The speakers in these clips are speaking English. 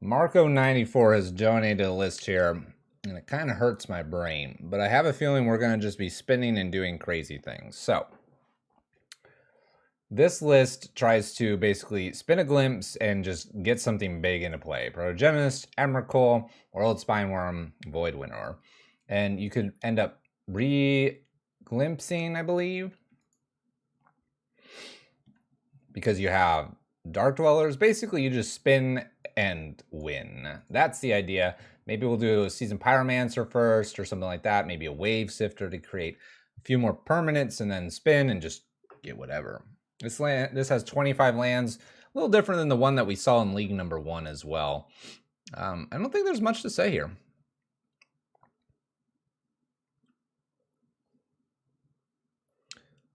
Marco94 has donated a list here, and it kind of hurts my brain, but I have a feeling we're going to just be spinning and doing crazy things. So, this list tries to basically spin a glimpse and just get something big into play. Protogenesis, Emrakul, World Spineworm, Void Winnower. And you could end up re-glimpsing, I believe, because you have Dark Dwellers. Basically, you just spin and win. That's the idea. Maybe we'll do a Seasoned Pyromancer first or something like that. Maybe a Wave Sifter to create a few more permanents and then spin and just get whatever. This has 25 lands, a little different than the one that we saw in League number 1 as well. I don't think there's much to say here.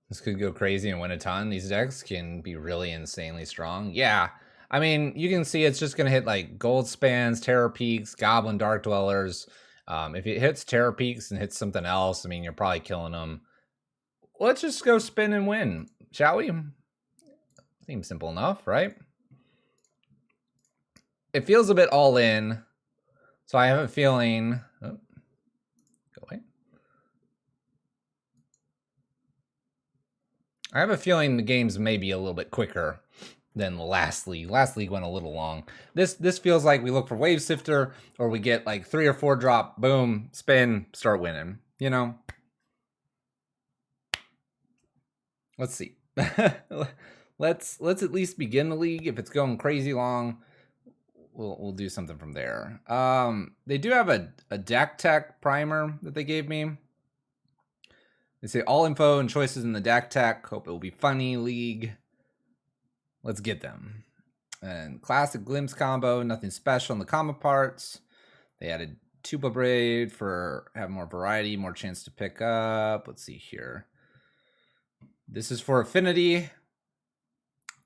This could go crazy and win a ton. These decks can be really insanely strong. Yeah, I mean, you can see it's just going to hit like Gold Spans, Terror Peaks, Goblin Dark Dwellers. If it hits Terror Peaks and hits something else, I mean, you're probably killing them. Let's just go spin and win, shall we? Seems simple enough, right? It feels a bit all in, so I have a feeling... Oh, go away. I have a feeling the games may be a little bit quicker than the last league. Last league went a little long. This feels like we look for Wave Sifter, or we get like 3 or 4 drop, boom, spin, start winning. You know? Let's see. let's at least begin the league. If it's going crazy long, we'll do something from there. They do have a deck tech primer that they gave me. They say all info and choices in the deck tech. Hope it will be funny, league. Let's get them. And classic glimpse combo, nothing special in the combo parts. They added Tuba Braid for have more variety, more chance to pick up. Let's see here. This is for affinity.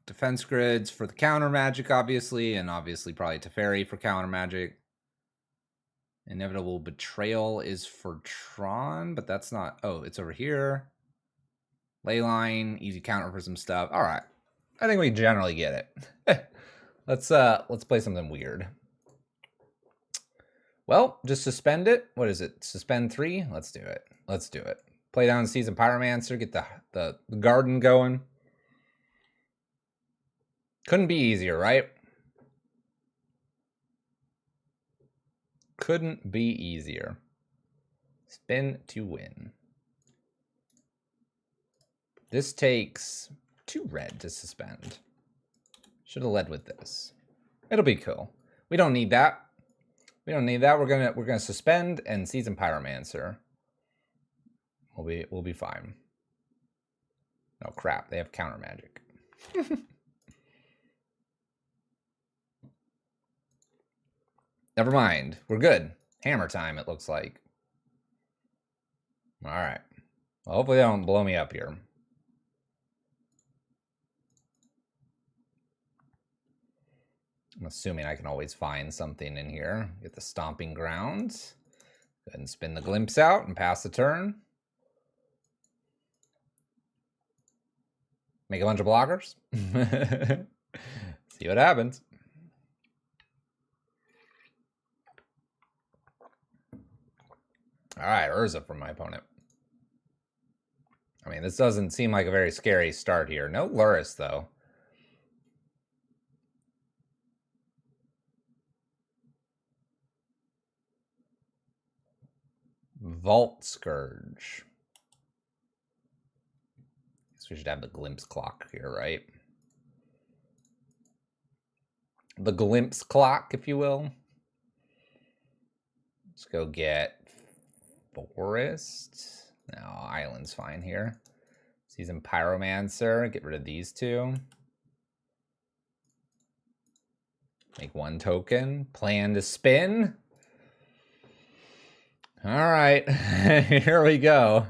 Defense grids for the counter magic, obviously, and obviously probably Teferi for counter magic. Inevitable Betrayal is for Tron, but that's not... Oh, it's over here. Leyline, easy counter for some stuff. All right. I think we generally get it. Let's play something weird. Well, just suspend it. What is it? Suspend 3? Let's do it. Let's do it. Play down Seasoned Pyromancer, get the garden going. Couldn't be easier, right? Couldn't be easier. Spin to win. This takes 2 red to suspend. Should have led with this. It'll be cool. We don't need that. We don't need that. We're gonna suspend and Seasoned Pyromancer. We'll be fine. Oh crap! They have counter magic. Never mind. We're good. Hammer time, it looks like. All right. Well, hopefully they don't blow me up here. I'm assuming I can always find something in here. Get the Stomping Grounds. Go ahead and spin the Glimpse out and pass the turn. Make a bunch of blockers. See what happens. All right, Urza from my opponent. I mean, this doesn't seem like a very scary start here. No Luris, though. Vault Scourge. Guess we should have the Glimpse Clock here, right? The Glimpse Clock, if you will. Let's go get Forest. No, Island's fine here. Seasoned Pyromancer. Get rid of these 2. Make 1 token. Plan to spin. All right, here we go.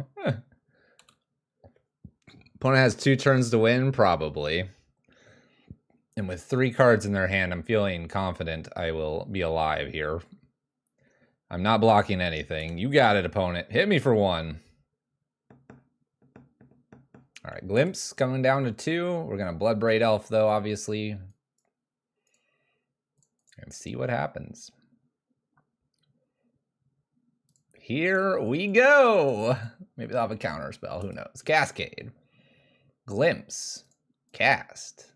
Opponent has 2 turns to win, probably. And with 3 cards in their hand, I'm feeling confident I will be alive here. I'm not blocking anything. You got it, opponent. Hit me for 1. All right, Glimpse coming down to 2. We're going to Bloodbraid Elf, though, obviously. And see what happens. Here we go. Maybe they'll have a counter spell. Who knows? Cascade. Glimpse. Cast.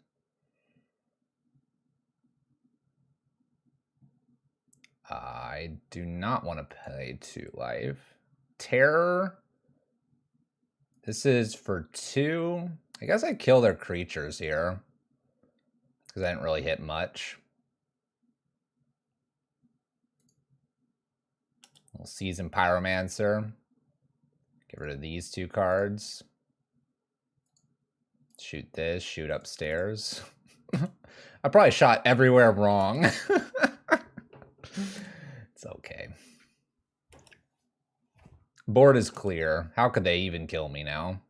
I do not want to pay 2 life. Terror. This is for 2. I guess I kill their creatures here, because I didn't really hit much. We'll Seasoned Pyromancer. Get rid of these 2 cards. Shoot this, shoot upstairs. I probably shot everywhere wrong. It's okay. Board is clear. How could they even kill me now?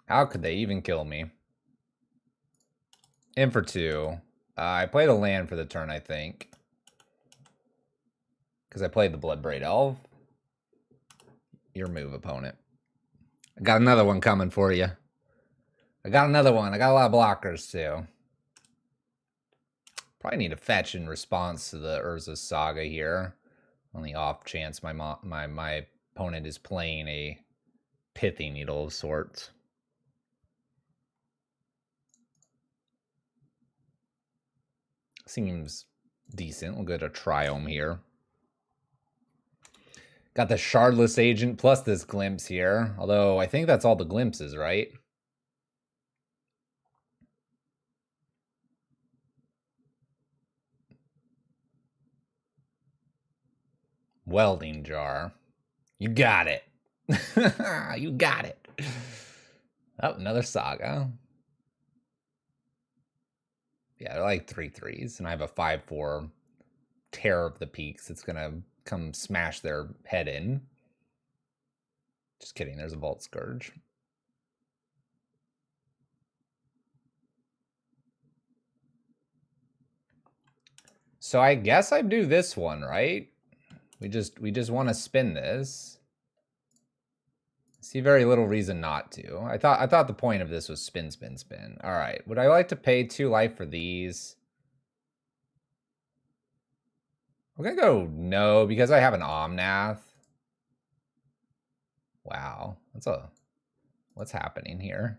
How could they even kill me? In for 2. I played a land for the turn, I think. Because I played the Bloodbraid Elf. Your move, opponent. I got another one coming for you. I got another one. I got a lot of blockers, too. Probably need to fetch in response to the Urza's Saga here. On the off chance my opponent is playing a Pithy Needle of sorts. Seems decent. We'll go to Triome here. Got the Shardless Agent plus this Glimpse here. Although, I think that's all the glimpses, right? Welding Jar. You got it. You got it. Oh, another Saga. Yeah, they're like 3/3s. And I have a 5/4 Terror of the Peaks. It's going to come smash their head in. Just kidding. There's a Vault Scourge. So I guess I do this one, right? We just want to spin this. See very little reason not to. I thought the point of this was spin, spin, spin. All right. Would I like to pay 2 life for these? I'm gonna go no because I have an Omnath. Wow, what's happening here?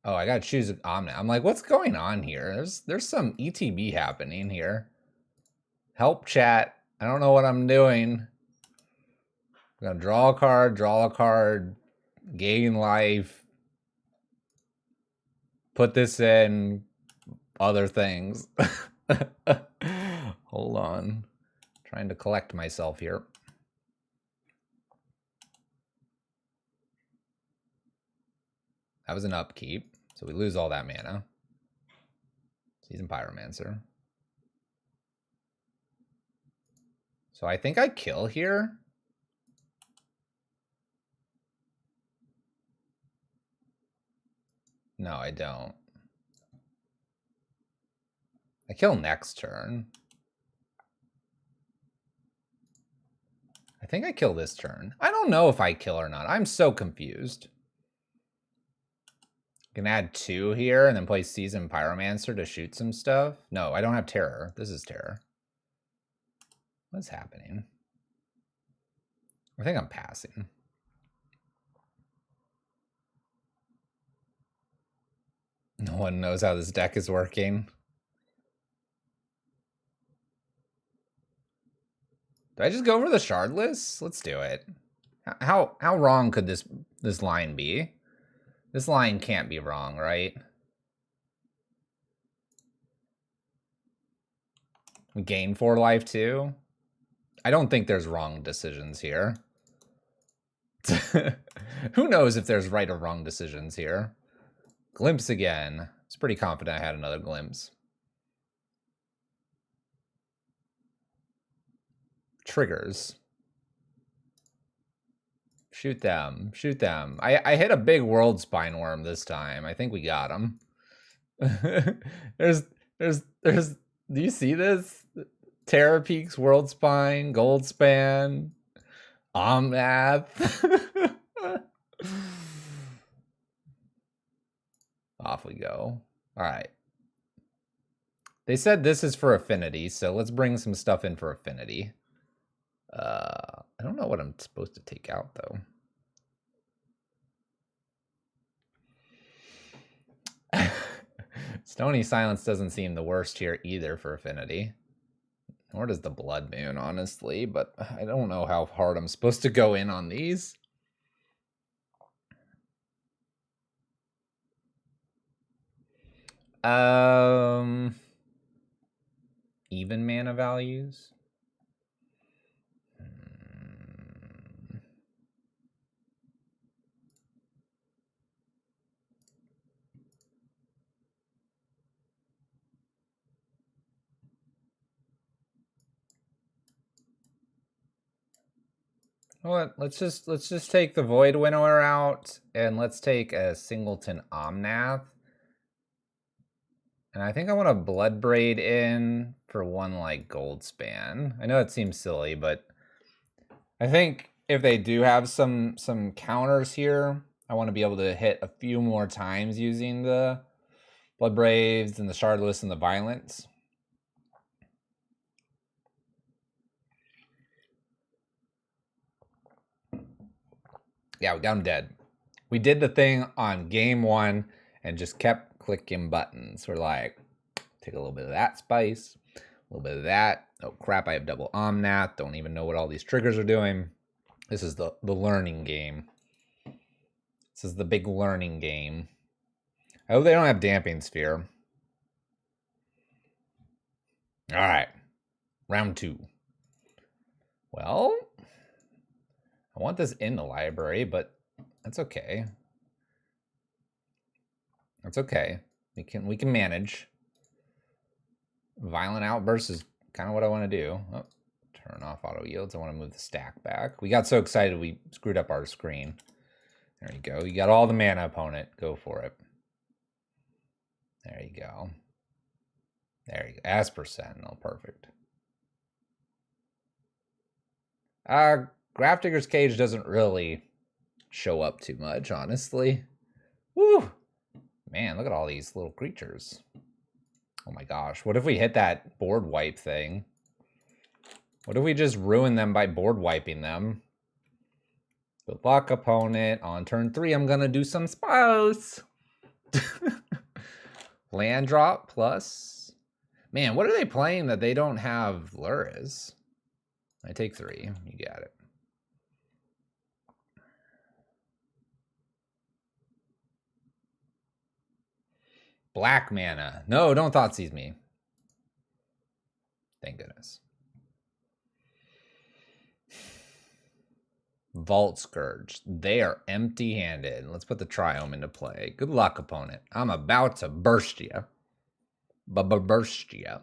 Oh, I gotta choose an Omnath. I'm like, what's going on here? There's some ETB happening here. Help, chat. I don't know what I'm doing. I'm gonna draw a card, gain life, put this in, other things. Hold on. Trying to collect myself here. That was an upkeep, so we lose all that mana. Seasoned Pyromancer. So I think I kill here. No, I don't. I kill next turn. I think I kill this turn. I don't know if I kill or not. I'm so confused. Can add 2 here and then play Seasoned Pyromancer to shoot some stuff. No, I don't have Terror. This is Terror. What's happening? I think I'm passing. No one knows how this deck is working. Do I just go over the Shardless? Let's do it. How wrong could this line be? This line can't be wrong, right? We gain 4 life too. I don't think there's wrong decisions here. Who knows if there's right or wrong decisions here? Glimpse again. I was pretty confident I had another glimpse. Triggers. Shoot them. Shoot them. I hit a big World Spine Worm this time. I think we got him. there's do you see this? Terra Peaks, World Spine, Gold Span, Omnath. Off we go. All right. They said this is for affinity, so let's bring some stuff in for affinity. I don't know what I'm supposed to take out, though. Stony Silence doesn't seem the worst here either for affinity. Nor does the Blood Moon, honestly, but I don't know how hard I'm supposed to go in on these. Even mana values. What? Let's just take the Void Winnower out, and let's take a Singleton Omnath. And I think I want a Blood Braid in for one, like, Gold Span. I know it seems silly, but I think if they do have some counters here, I want to be able to hit a few more times using the Blood Braves and the Shardless and the Violence. Yeah, we got him dead. We did the thing on game 1 and just kept clicking buttons. We're like, take a little bit of that spice, a little bit of that. Oh crap, I have double Omnath. Don't even know what all these triggers are doing. This is the learning game. This is the big learning game. I hope they don't have Damping Sphere. All right, round 2. Well, I want this in the library, but that's okay. That's okay. We can manage. Violent Outburst is kind of what I want to do. Oh, turn off auto yields. I want to move the stack back. We got so excited we screwed up our screen. There you go. You got all the mana, opponent. Go for it. There you go. There you go. As per Sentinel. Perfect. Grafdigger's Cage doesn't really show up too much, honestly. Woo! Man, look at all these little creatures. Oh my gosh. What if we hit that board wipe thing? What if we just ruin them by board wiping them? Good luck, opponent. On turn 3, I'm gonna do some spouse. Land drop plus. Man, what are they playing that they don't have Luris? I take 3. You got it. Black mana. No, don't Thoughtseize me. Thank goodness. Vault Scourge. They are empty-handed. Let's put the Triome into play. Good luck, opponent. I'm about to burst you. Burst you.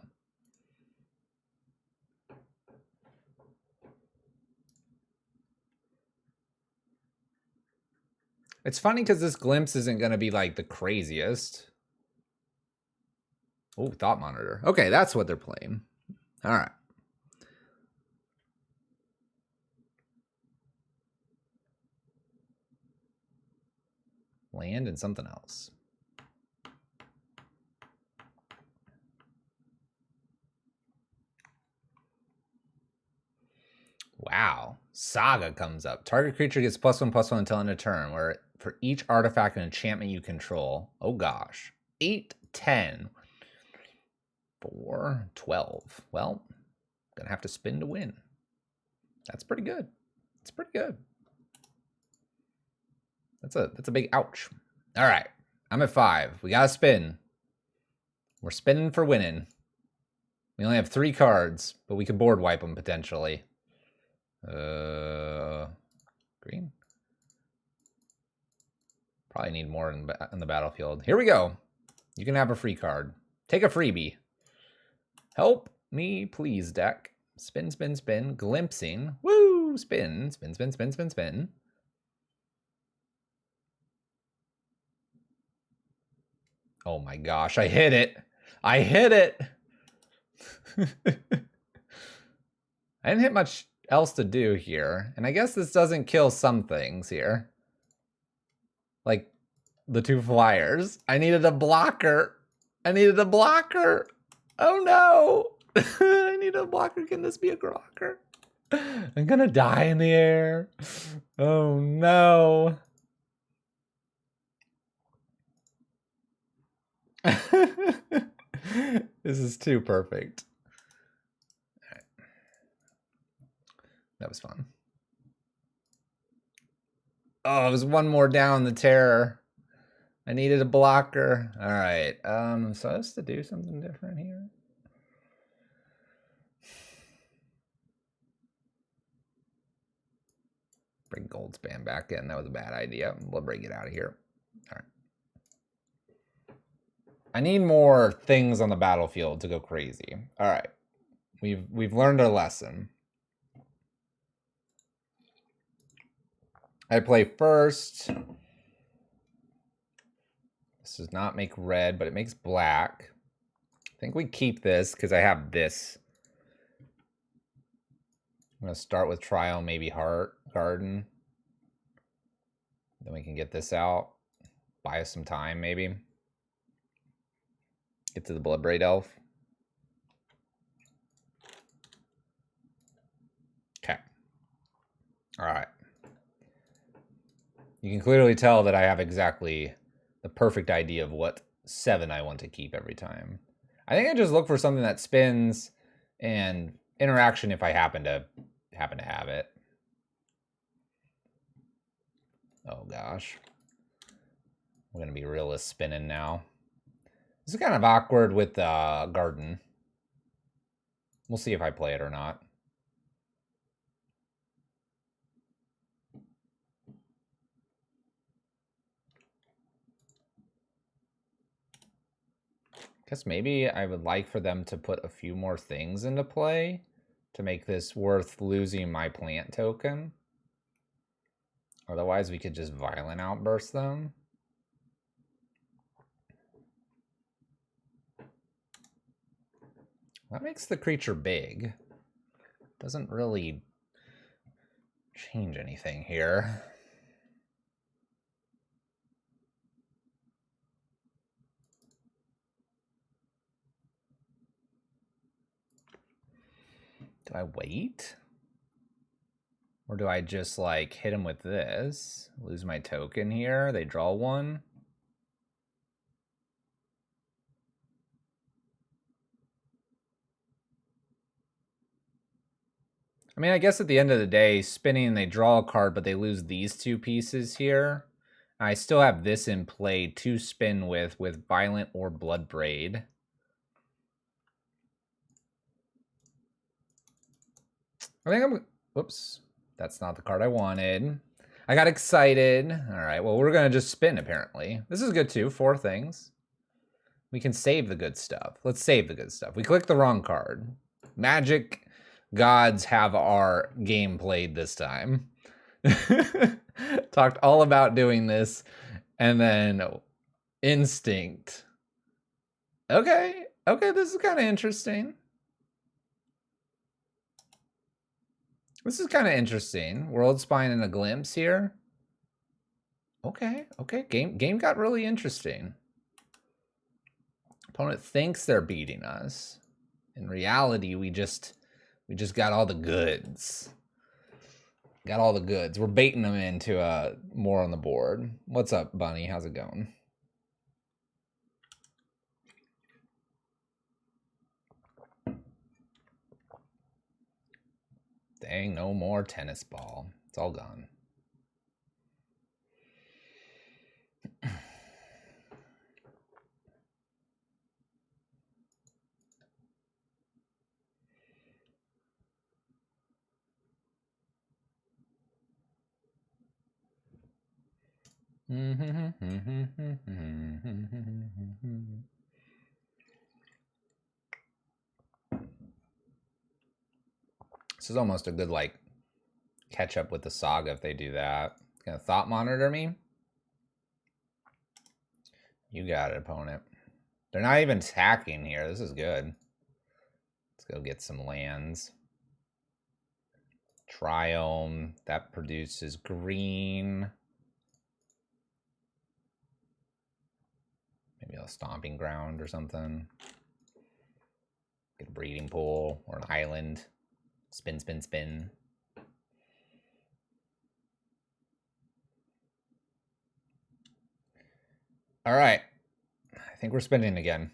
It's funny because this Glimpse isn't going to be like the craziest. Oh, Thought Monitor. Okay, that's what they're playing. All right. Land and something else. Wow. Saga comes up. Target creature gets +1/+1 until end of turn, where for each artifact and enchantment you control. Oh gosh. 8, 10. 4, 12. Well, gonna have to spin to win. That's pretty good. It's pretty good. That's a big ouch. All right. I'm at 5. We gotta spin. We're spinning for winning. We only have 3 cards, but we could board wipe them potentially. Green. Probably need more in the battlefield. Here we go. You can have a free card. Take a freebie. Help me, please, deck. Spin, spin, spin. Glimpsing. Woo! Spin, spin, spin, spin, spin, spin. Oh my gosh, I hit it. I hit it. I didn't hit much else to do here. And I guess this doesn't kill some things here. Like the 2 flyers. I needed a blocker. I needed a blocker. Oh no. I need a blocker. Can this be a blocker? I'm gonna die in the air. Oh no. This is too perfect. Right. That was fun. Oh, it was one more down the terror. I needed a blocker. All right. So I have to do something different here. Bring Goldspan back in. That was a bad idea. We'll bring it out of here. All right. I need more things on the battlefield to go crazy. All right. We've learned our lesson. I play first. This does not make red, but it makes black. I think we keep this because I have this. I'm going to start with Trial, maybe Heart Garden. Then we can get this out. Buy us some time, maybe. Get to the Bloodbraid Elf. Okay. All right. You can clearly tell that I have exactly the perfect idea of what 7 I want to keep every time. I think I just look for something that spins and interaction if I happen to have it. Oh gosh. I'm gonna be realist spinning now. This is kind of awkward with Garden. We'll see if I play it or not. Guess maybe I would like for them to put a few more things into play to make this worth losing my plant token. Otherwise, we could just Violent Outburst them. That makes the creature big. Doesn't really change anything here. Do I wait? Or do I just like hit him with this? Lose my token here. They draw one. I mean, I guess at the end of the day, spinning, they draw a card, but they lose these 2 pieces here. I still have this in play to spin with Violent or Bloodbraid. I think I'm... Whoops. That's not the card I wanted. I got excited. All right, well, we're going to just spin, apparently. This is good, too. 4 things. We can save the good stuff. Let's save the good stuff. We clicked the wrong card. Magic gods have our game played this time. Talked all about doing this, and then instinct. Okay, this is kind of interesting. This is kind of interesting. World Spine and a glimpse here. Okay, game got really interesting. Opponent thinks they're beating us. In reality, we just got all the goods. Got all the goods. We're baiting them into more on the board. What's up, Bunny? How's it going? Dang, no more tennis ball. It's all gone. This is almost a good, like, catch up with the saga if they do that. Gonna thought monitor me? You got it, opponent. They're not even attacking here. This is good. Let's go get some lands. Triome. That produces green. Maybe a stomping ground or something. Get a breeding pool or an island. Spin, spin, spin. All right. I think we're spinning again.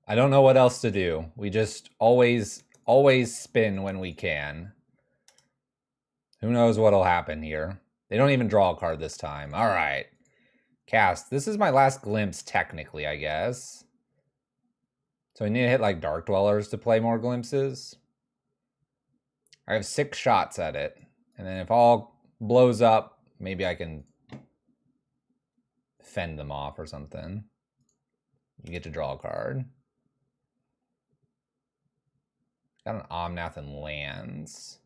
I don't know what else to do. We just always spin when we can. Who knows what'll happen here. They don't even draw a card this time. All right. Cast. This is my last glimpse, technically, I guess. So I need to hit like Dark Dwellers to play more glimpses. I have 6 shots at it. And then if all blows up, maybe I can fend them off or something. You get to draw a card. Got an Omnath and lands.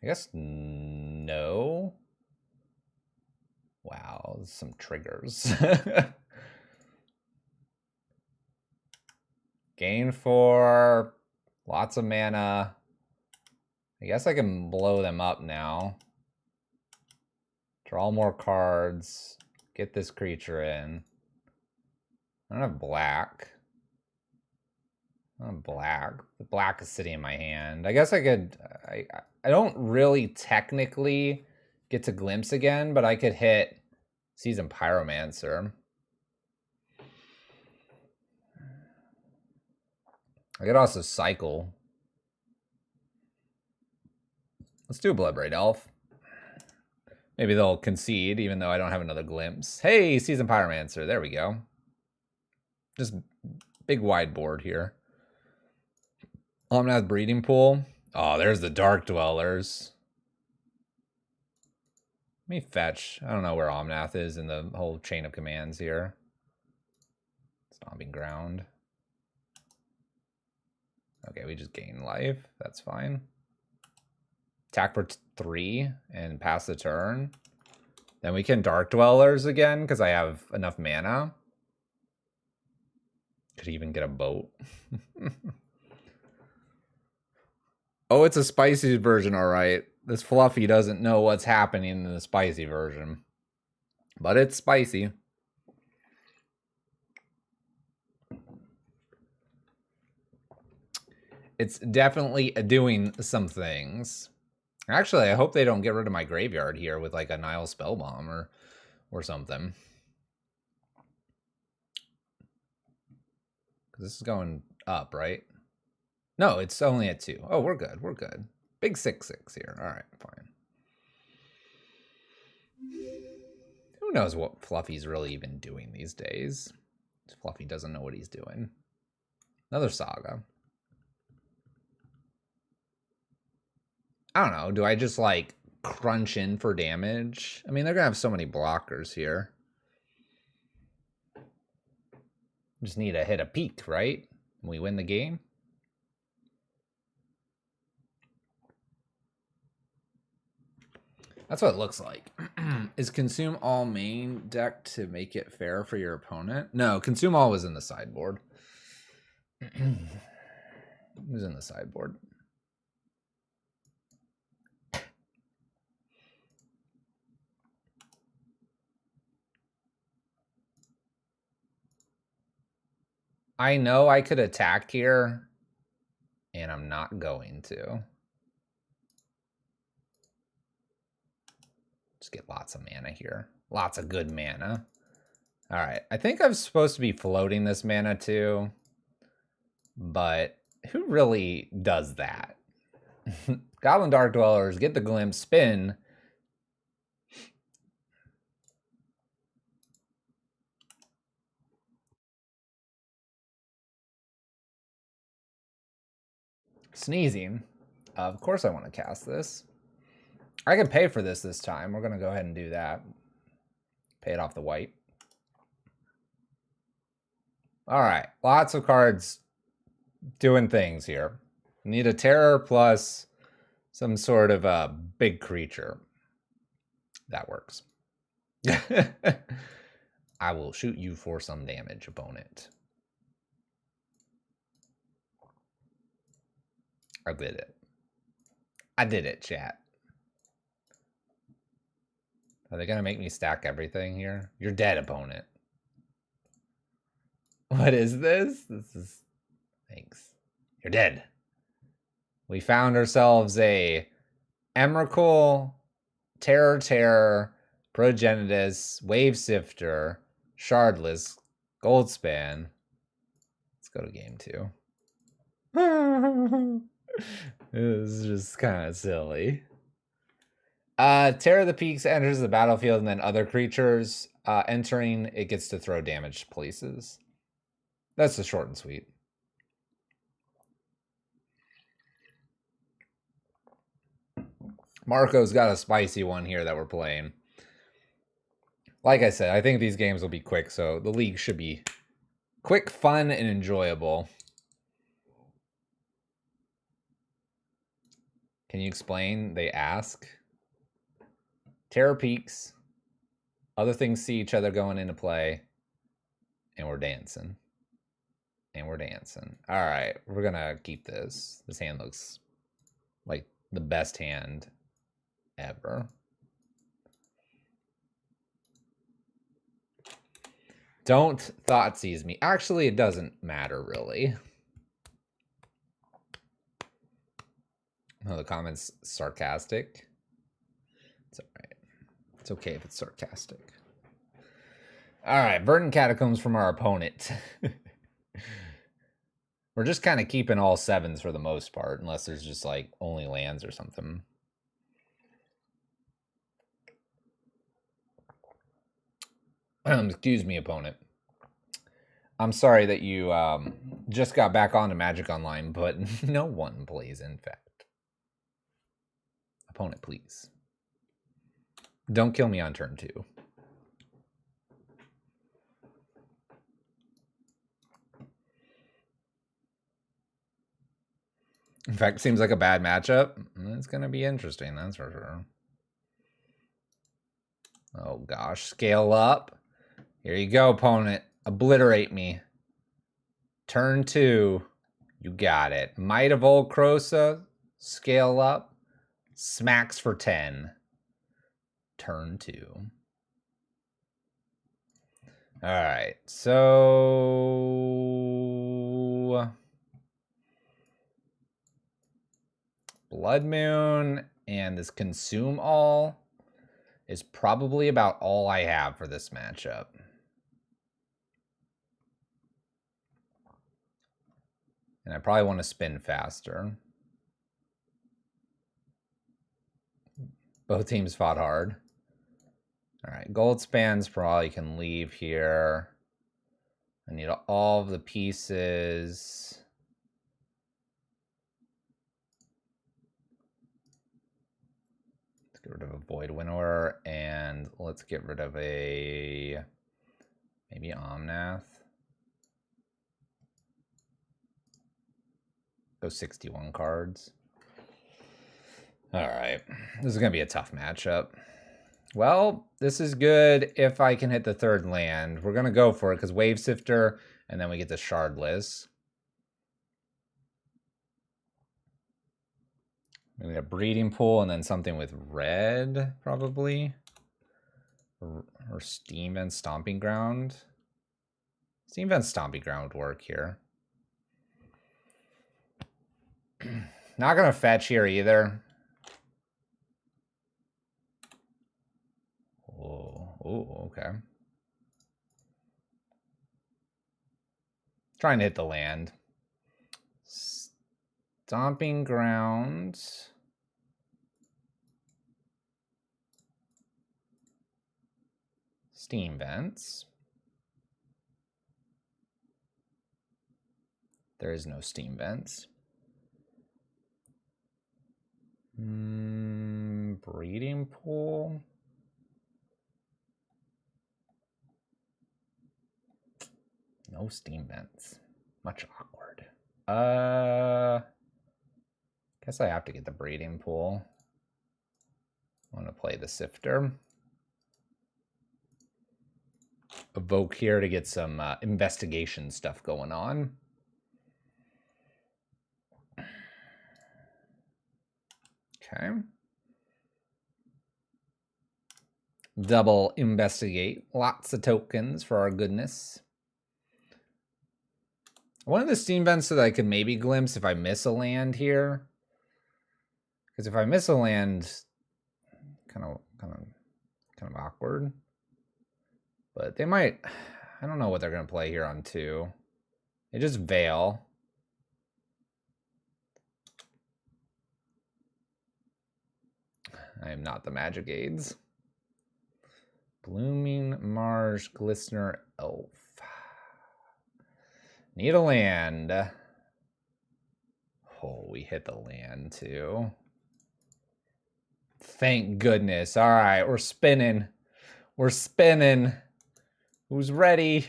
I guess no. Wow, some triggers. Gain 4, lots of mana. I guess I can blow them up now. Draw more cards. Get this creature in. I don't have black. I don't have black. The black is sitting in my hand. I guess I could... I don't really technically get to glimpse again, but I could hit Seasoned Pyromancer. I could also cycle. Let's do a Bloodbraid Elf. Maybe they'll concede, even though I don't have another glimpse. Hey, Seasoned Pyromancer. There we go. Just big wide board here. Omnath Breeding Pool. Oh, there's the Dark Dwellers. Let me fetch. I don't know where Omnath is in the whole chain of commands here. Stomping Ground. Okay, we just gain life. That's fine. Attack for 3 and pass the turn. Then we can Dark Dwellers again because I have enough mana. Could even get a boat. Oh, it's a spicy version, all right. This Fluffy doesn't know what's happening in the spicy version. But it's spicy. It's definitely doing some things. Actually, I hope they don't get rid of my graveyard here with like a Nile Spellbomb or something. Because this is going up, right? No, it's only at 2. Oh, we're good. We're good. Big 6/6 here. All right, fine. Who knows what Fluffy's really even doing these days? Fluffy doesn't know what he's doing. Another Saga. I don't know. Do I just like crunch in for damage? I mean, they're going to have so many blockers here. Just need to hit a peak, right? We win the game. That's what it looks like. Is consume all main deck to make it fair for your opponent? No, consume all was in the sideboard. It was in the sideboard. I know I could attack here, and I'm not going to. Just get lots of mana here. Lots of good mana. All right, I think I'm supposed to be floating this mana too, but who really does that? Goblin Dark Dwellers, get the glimpse, spin. Sneezing. Of course I want to cast this. I can pay for this time. We're going to go ahead and do that. Pay it off the white. All right. Lots of cards doing things here. Need a terror plus some sort of a big creature. That works. I will shoot you for some damage, opponent. I did it. I did it, chat. Are they going to make me stack everything here? You're dead, opponent. What is this? This is... Thanks. You're dead. We found ourselves a Emrakul, Terror, Progenitus, Wave Sifter, Shardless, Goldspan. Let's go to game 2. This is just kind of silly. Terror of the Peaks enters the battlefield, and then other creatures entering, it gets to throw damage to places. That's the short and sweet. Marco's got a spicy one here that we're playing. Like I said, I think these games will be quick, so the league should be quick, fun, and enjoyable. Can you explain? They ask. Terror peaks. Other things see each other going into play. And we're dancing. And we're dancing. All right, we're going to keep this. This hand looks like the best hand ever. Don't Thoughtseize me. Actually, it doesn't matter, really. Oh, the comment's sarcastic. It's all right. It's okay if it's sarcastic. All right, Verdant Catacombs from our opponent. We're just kind of keeping all 7s for the most part, unless there's just like only lands or something. Excuse me, opponent. I'm sorry that you just got back onto Magic Online, but no one plays Infect. Opponent, please. Don't kill me on turn 2. In fact, seems like a bad matchup. It's going to be interesting, that's for sure. Oh gosh, scale up. Here you go, opponent. Obliterate me. Turn 2. You got it. Might of Old Krosa. Scale up. Smacks for 10. Turn 2. All right, so... Blood Moon and this Consume All is probably about all I have for this matchup. And I probably want to spin faster. Both teams fought hard. All right, Goldspan's probably can leave here. I need all of the pieces. Let's get rid of a Void Winnower, and let's get rid of a... maybe Omnath. Go 61 cards. All right, this is going to be a tough matchup. Well, this is good if I can hit the 3rd land. We're going to go for it because Wave Sifter, and then we get the Shardless. Maybe a Breeding Pool and then something with red, probably. Or Steam Vent Stomping Ground. Steam Vent Stomping Ground would work here. Not going to fetch here either. Oh, okay. Trying to hit the land. Stomping Grounds. Steam Vents. There is no Steam Vents. Breeding Pool. No Steam Vents. Much awkward. Guess I have to get the Breeding Pool. I want to play the Sifter. Evoke here to get some investigation stuff going on. Okay. double investigate. Lots of tokens for our goodness. One of the steam vents so that I can maybe glimpse if I miss a land here. Because if I miss a land, kind of awkward. But they might, I don't know what they're going to play here on 2. They just Veil. I am not the Magic Aids. Blooming Marsh, Glistener, Elf. Need a land. Oh, we hit the land too. Thank goodness. All right, we're spinning. We're spinning. Who's ready?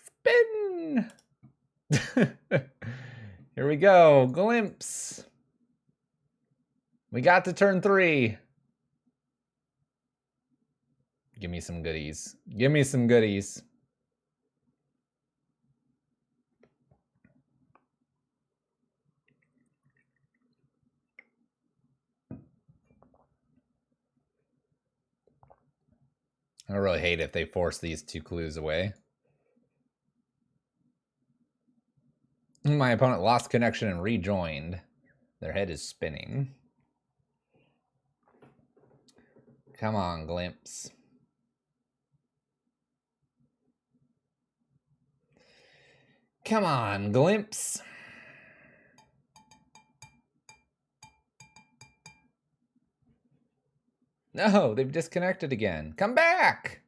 Spin. Here we go. Glimpse. We got to turn 3. Give me some goodies. Give me some goodies. I really hate if they force these 2 clues away. My opponent lost connection and rejoined. Their head is spinning. Come on, Glimpse. Come on, Glimpse. No, they've disconnected again. Come back.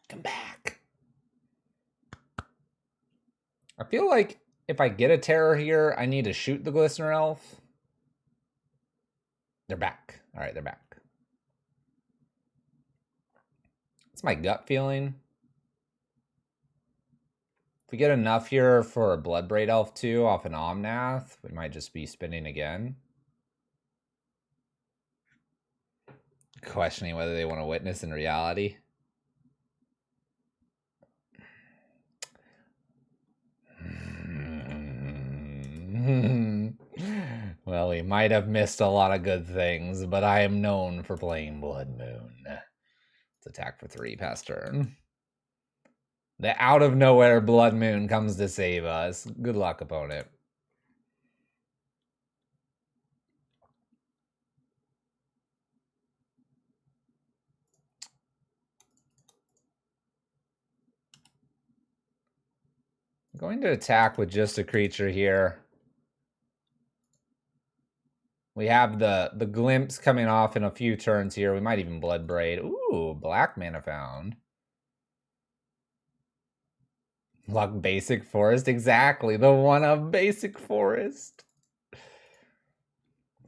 Come back. I feel like if I get a terror here, I need to shoot the Glistener Elf. They're back. All right, they're back. It's my gut feeling. If we get enough here for a Bloodbraid Elf too off an Omnath, we might just be spinning again. Questioning whether they want to witness in reality. Well, we might have missed a lot of good things, but I am known for playing Blood Moon. Let's attack for 3 past turn. The out of nowhere Blood Moon comes to save us. Good luck, opponent. I'm going to attack with just a creature here. We have the Glimpse coming off in a few turns here. We might even Bloodbraid. Ooh, black mana found. Luck Basic Forest. Exactly. The one of Basic Forest.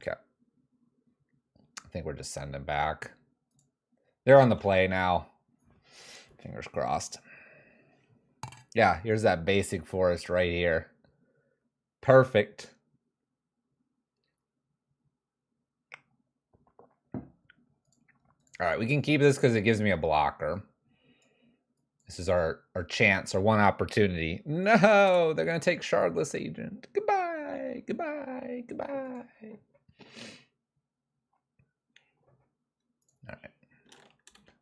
Okay. I think we're just sending back. They're on the play now. Fingers crossed. Yeah, here's that Basic Forest right here. Perfect. All right, we can keep this because it gives me a blocker. This is our chance, our one opportunity. No, they're going to take Shardless Agent. Goodbye, goodbye, goodbye. All right.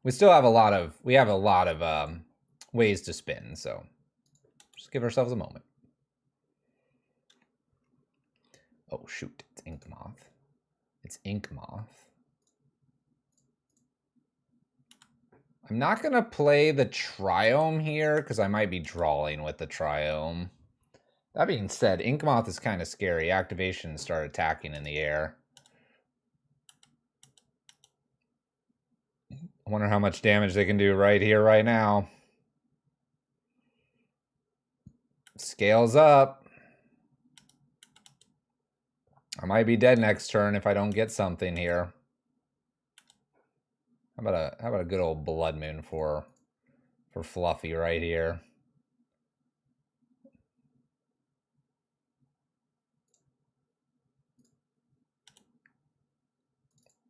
We still have a lot of, ways to spin, so just give ourselves a moment. Oh, shoot, it's Ink Moth. It's Ink Moth. I'm not going to play the Triome here because I might be drawing with the Triome. That being said, Ink Moth is kind of scary. Activations start attacking in the air. I wonder how much damage they can do right here, right now. Scales up. I might be dead next turn if I don't get something here. How about a good old Blood Moon for Fluffy right here?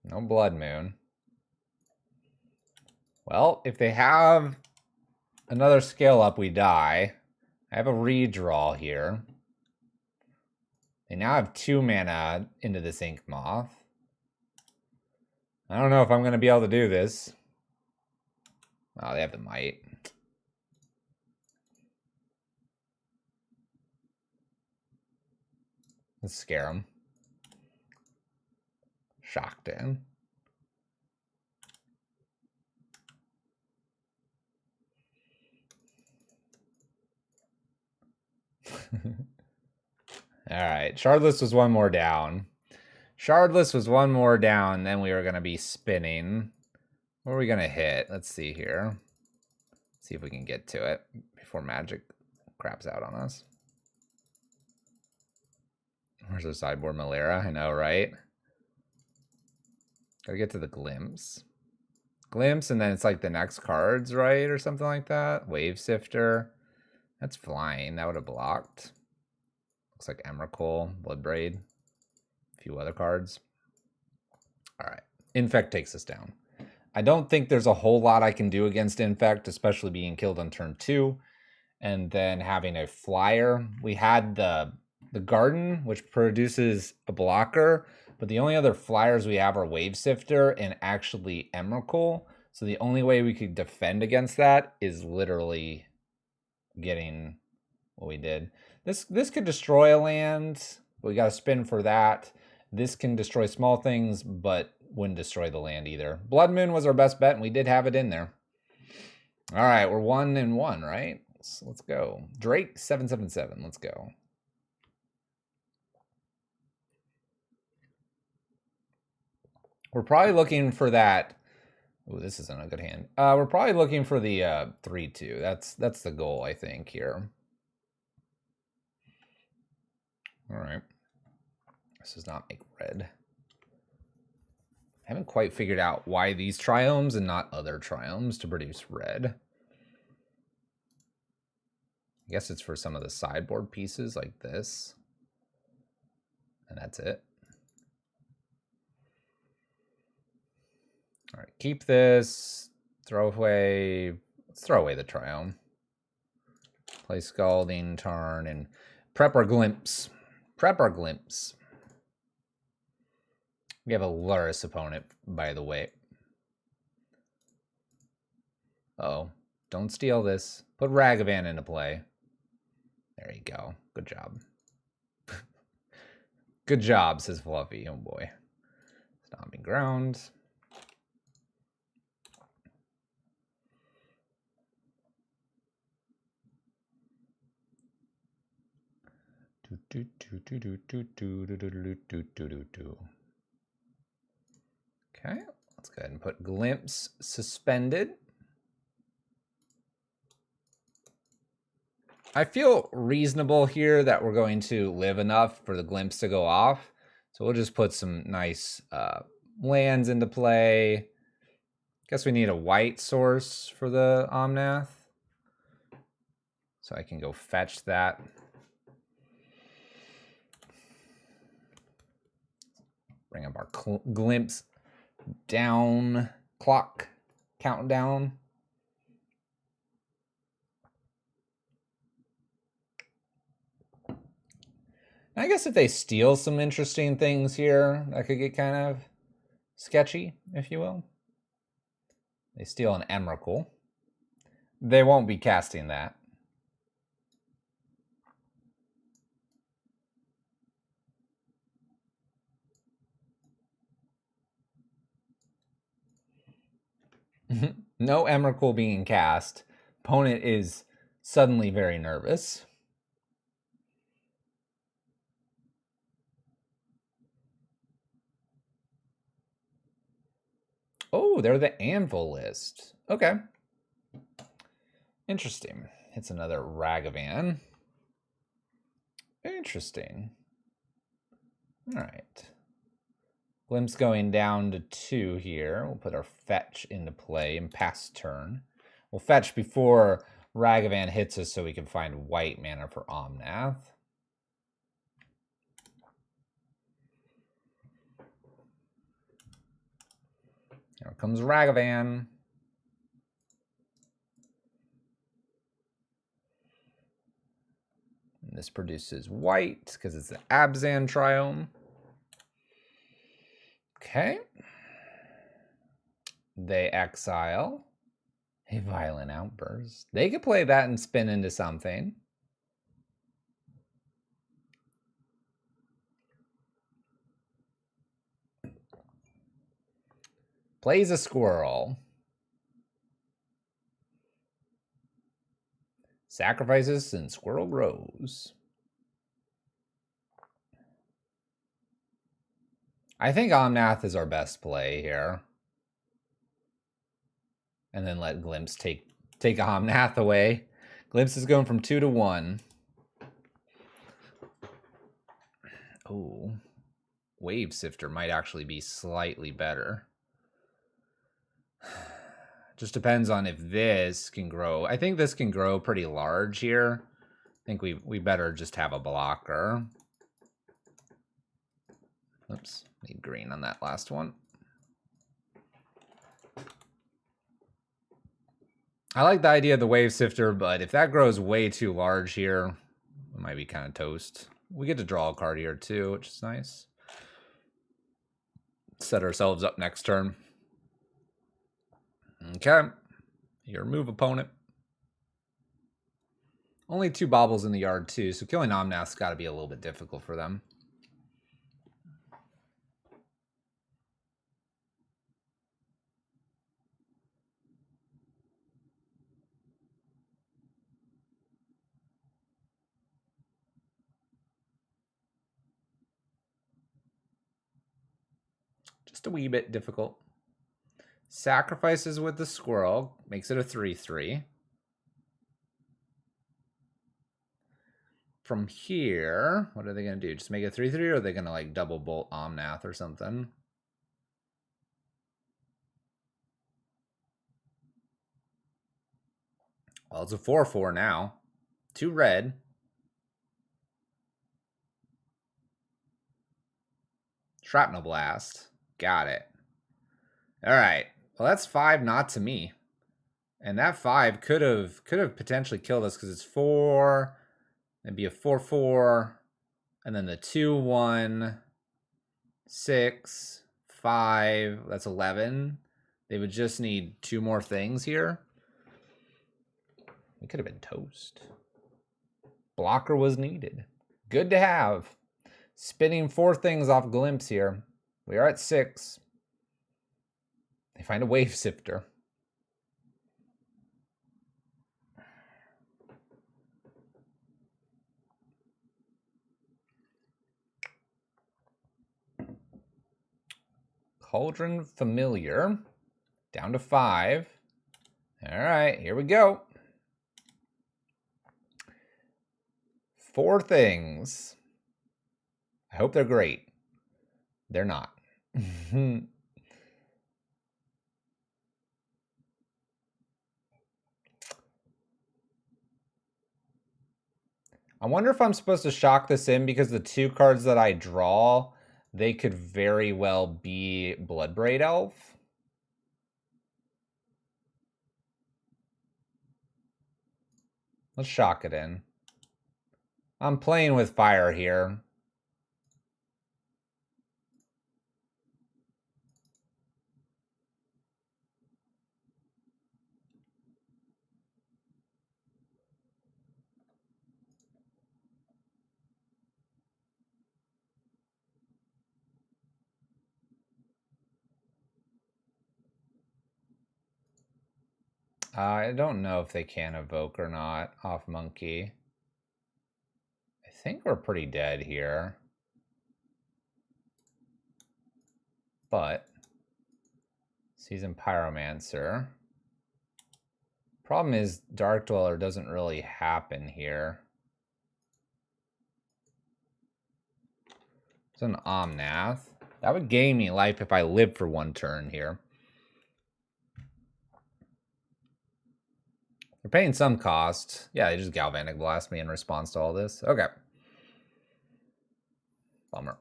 No Blood Moon. Well, if they have another scale up, we die. I have a redraw here. They now have 2 mana into this Ink Moth. I don't know if I'm going to be able to do this. Oh, they have the might. Let's scare them. Shocked in. All right, Shardless was one more down. Shardless was one more down, then we were going to be spinning. What are we going to hit? Let's see here. See if we can get to it before Magic craps out on us. Where's the sideboard Malera? I know, right? Gotta get to the Glimpse. Glimpse, and then it's like the next cards, right? Or something like that. Wave Sifter. That's flying. That would have blocked. Looks like Emrakul, Bloodbraid. A few other cards. All right. Infect takes us down. I don't think there's a whole lot I can do against Infect, especially being killed on turn 2. And then having a flyer. We had the Garden, which produces a blocker. But the only other flyers we have are Wave Sifter and actually Emrakul. So the only way we could defend against that is literally getting what we did. This could destroy a land. We got to spin for that. This can destroy small things, but wouldn't destroy the land either. Blood Moon was our best bet, and we did have it in there. All right, we're 1-1, right? So let's go. Drake 777. Let's go. We're probably looking for that. Oh, this isn't a good hand. We're probably looking for the 3-2. That's the goal, I think, here. All right. This does not make red. I haven't quite figured out why these triomes and not other triomes to produce red. I guess it's for some of the sideboard pieces like this. And that's it. All right, keep this. Throw away. Let's throw away the triome. Play Scalding Tarn and prep our Glimpse. Prep our Glimpse. We have a Luris opponent, by the way. Uh-oh. Don't steal this. Put Ragavan into play. There you go. Good job. Good job, says Fluffy. Oh boy. Stomping ground. Okay, let's go ahead and put Glimpse suspended. I feel reasonable here that we're going to live enough for the Glimpse to go off. So we'll just put some nice lands into play. Guess we need a white source for the Omnath. So I can go fetch that. Bring up our Glimpse down clock countdown. I guess if they steal some interesting things here, that could get kind of sketchy, if you will. They steal an Emrakul. They won't be casting that. No Emrakul being cast. Opponent is suddenly very nervous. Oh, they're the Anvil list. Okay. Interesting. It's another Ragavan. Interesting. All right. Glimpse going down to 2 here. We'll put our fetch into play and pass turn. We'll fetch before Ragavan hits us so we can find white mana for Omnath. Here comes Ragavan. And this produces white because it's the Abzan Triome. Okay. They exile a violent outburst. They could play that and spin into something. Plays a squirrel. Sacrifices and squirrel grows. I think Omnath is our best play here. And then let Glimpse take Omnath away. Glimpse is going from 2 to 1. Oh. Wave Sifter might actually be slightly better. Just depends on if this can grow. I think this can grow pretty large here. I think we better just have a blocker. Oops, need green on that last one. I like the idea of the Wave Sifter, but if that grows way too large here, it might be kind of toast. We get to draw a card here too, which is nice. Set ourselves up next turn. Okay. Your move, opponent. Only 2 baubles in the yard too, so killing Omnath's got to be a little bit difficult for them. Just a wee bit difficult. Sacrifices with the squirrel. Makes it a 3/3. From here, what are they going to do? Just make it 3/3, or are they going to like double bolt Omnath or something? Well, it's a 4/4 now. 2 red. Shrapnel Blast. Got it. All right. Well, that's 5 not to me. And that 5 could have potentially killed us because it's 4. It'd be a 4/4. And then the 2/1, 6, 5. That's 11. They would just need 2 more things here. We could have been toast. Blocker was needed. Good to have. Spinning 4 things off Glimpse here. We are at 6. They find a Wave Sifter. Cauldron Familiar. Down to 5. All right, here we go. 4 things. I hope they're great. They're not. I wonder if I'm supposed to shock this in because the 2 cards that I draw, they could very well be Bloodbraid Elf. Let's shock it in. I'm playing with fire here. I don't know if they can evoke or not off Monkey. I think we're pretty dead here. But Seasoned Pyromancer. Problem is Dark Dweller doesn't really happen here. It's an Omnath. That would gain me life if I lived for 1 turn here. They're paying some cost. Yeah, they just Galvanic Blast me in response to all this. Okay. Bummer.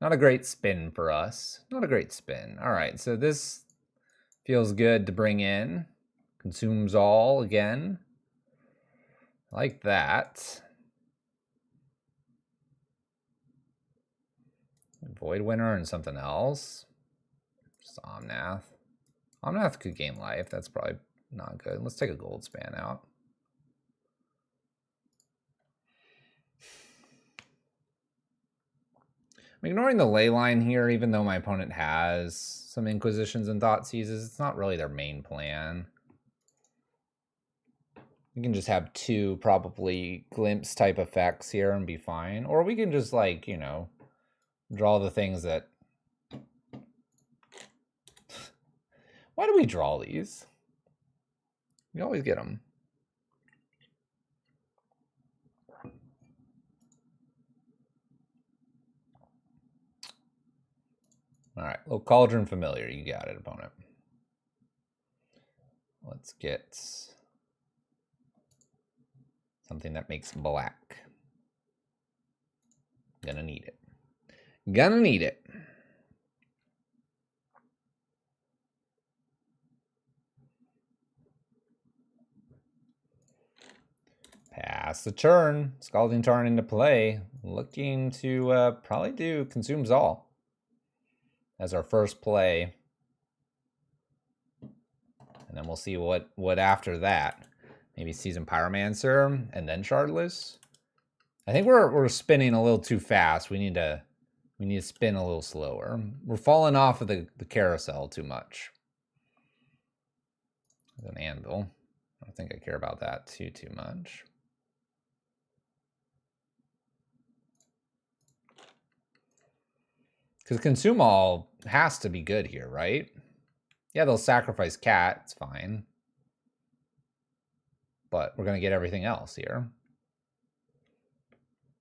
Not a great spin for us. Not a great spin. All right, so this feels good to bring in. Consumes all again. Like that. Void Winter and something else. Just Omnath. Omnath could gain life. That's probably not good. Let's take a gold span out. I'm ignoring the ley line here, even though my opponent has some Inquisitions and Thought Seizes. It's not really their main plan. We can just have two probably glimpse type effects here and be fine. Or we can just, like, you know, draw the things that... Why do we draw these? We always get them. All right, little Cauldron Familiar. You got it, opponent. Let's get something that makes black. Gonna need it. Gonna need it. Pass the turn. Scalding Tarn into play. Looking to probably do Consumes All as our first play. And then we'll see what after that. Maybe Seasoned Pyromancer and then Shardless. I think we're spinning a little too fast. We need to spin a little slower. We're falling off of the carousel too much. An anvil. I don't think I care about that too much. Because Consume All has to be good here, right? Yeah, they'll sacrifice Cat. It's fine. But we're going to get everything else here.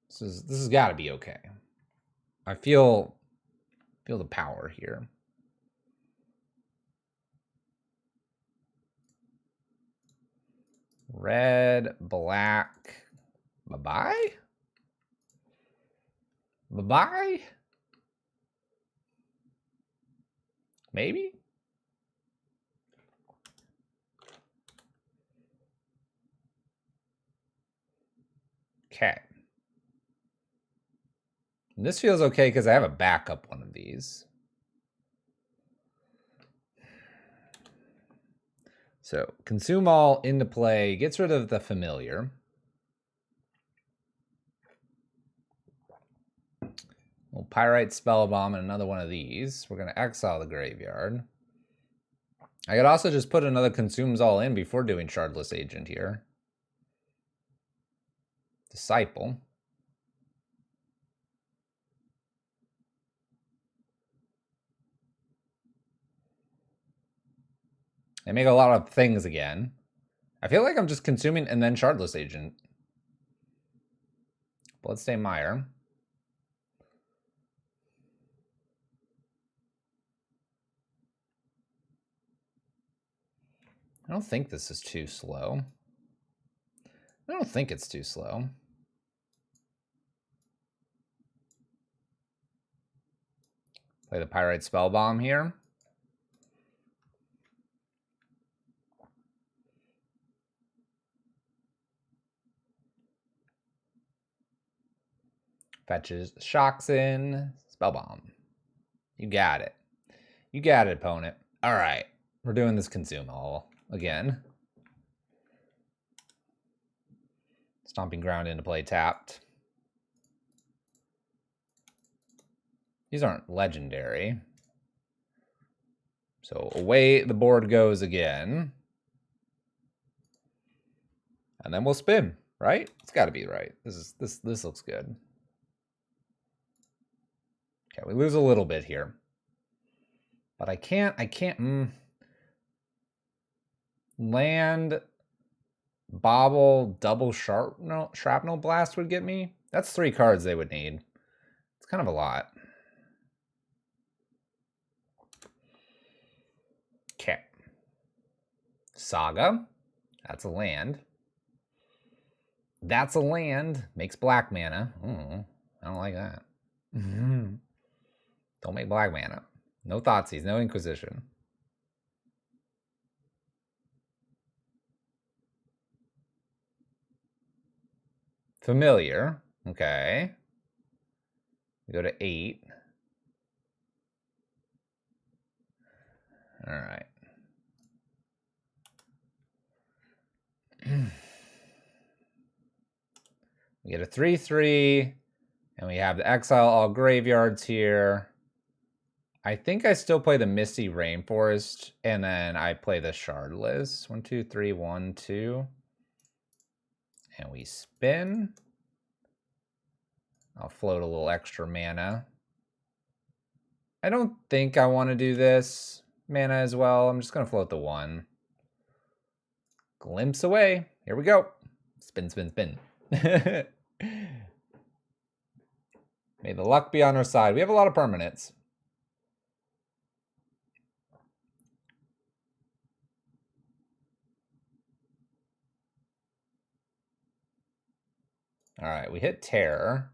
This has got to be okay. I feel the power here. Red, black. Bye-bye? Bye-bye? Maybe? Okay. And this feels okay because I have a backup one of these. So, Consume All into play. Gets rid of the familiar. We'll Pyrite Spellbomb and another one of these. We're going to exile the graveyard. I could also just put another Consumes All in before doing Shardless Agent here. Disciple. They make a lot of things again. I feel like I'm just consuming and then Shardless Agent. Bloodstained Mire. I don't think this is too slow. I don't think it's too slow. Play the Pyrite Spellbomb here. Fetches, shocks in, Spellbomb. You got it. You got it, opponent. All right. We're doing this Consume All again. Stomping Ground into play tapped. These aren't legendary. So away the board goes again. And then we'll spin, right? It's got to be right. This looks good. Okay, we lose a little bit here. But I can't land, bobble, double shrapnel blast would get me. That's 3 cards they would need. It's kind of a lot. Okay. Saga. That's a land. That's a land. Makes black mana. I don't like that. Don't make black mana. No Thoughtseize, no Inquisition. Familiar. Okay. We go to 8. All right. We get a 3/3, and we have the exile all graveyards here. I think I still play the Misty Rainforest, and then I play the Shardless. 1, 2, 3, 1, 2. And we spin. I'll float a little extra mana. I don't think I want to do this mana as well. I'm just going to float the 1. Glimpse away. Here we go. Spin, spin, spin. May the luck be on our side. We have a lot of permanents. All right, we hit Terror.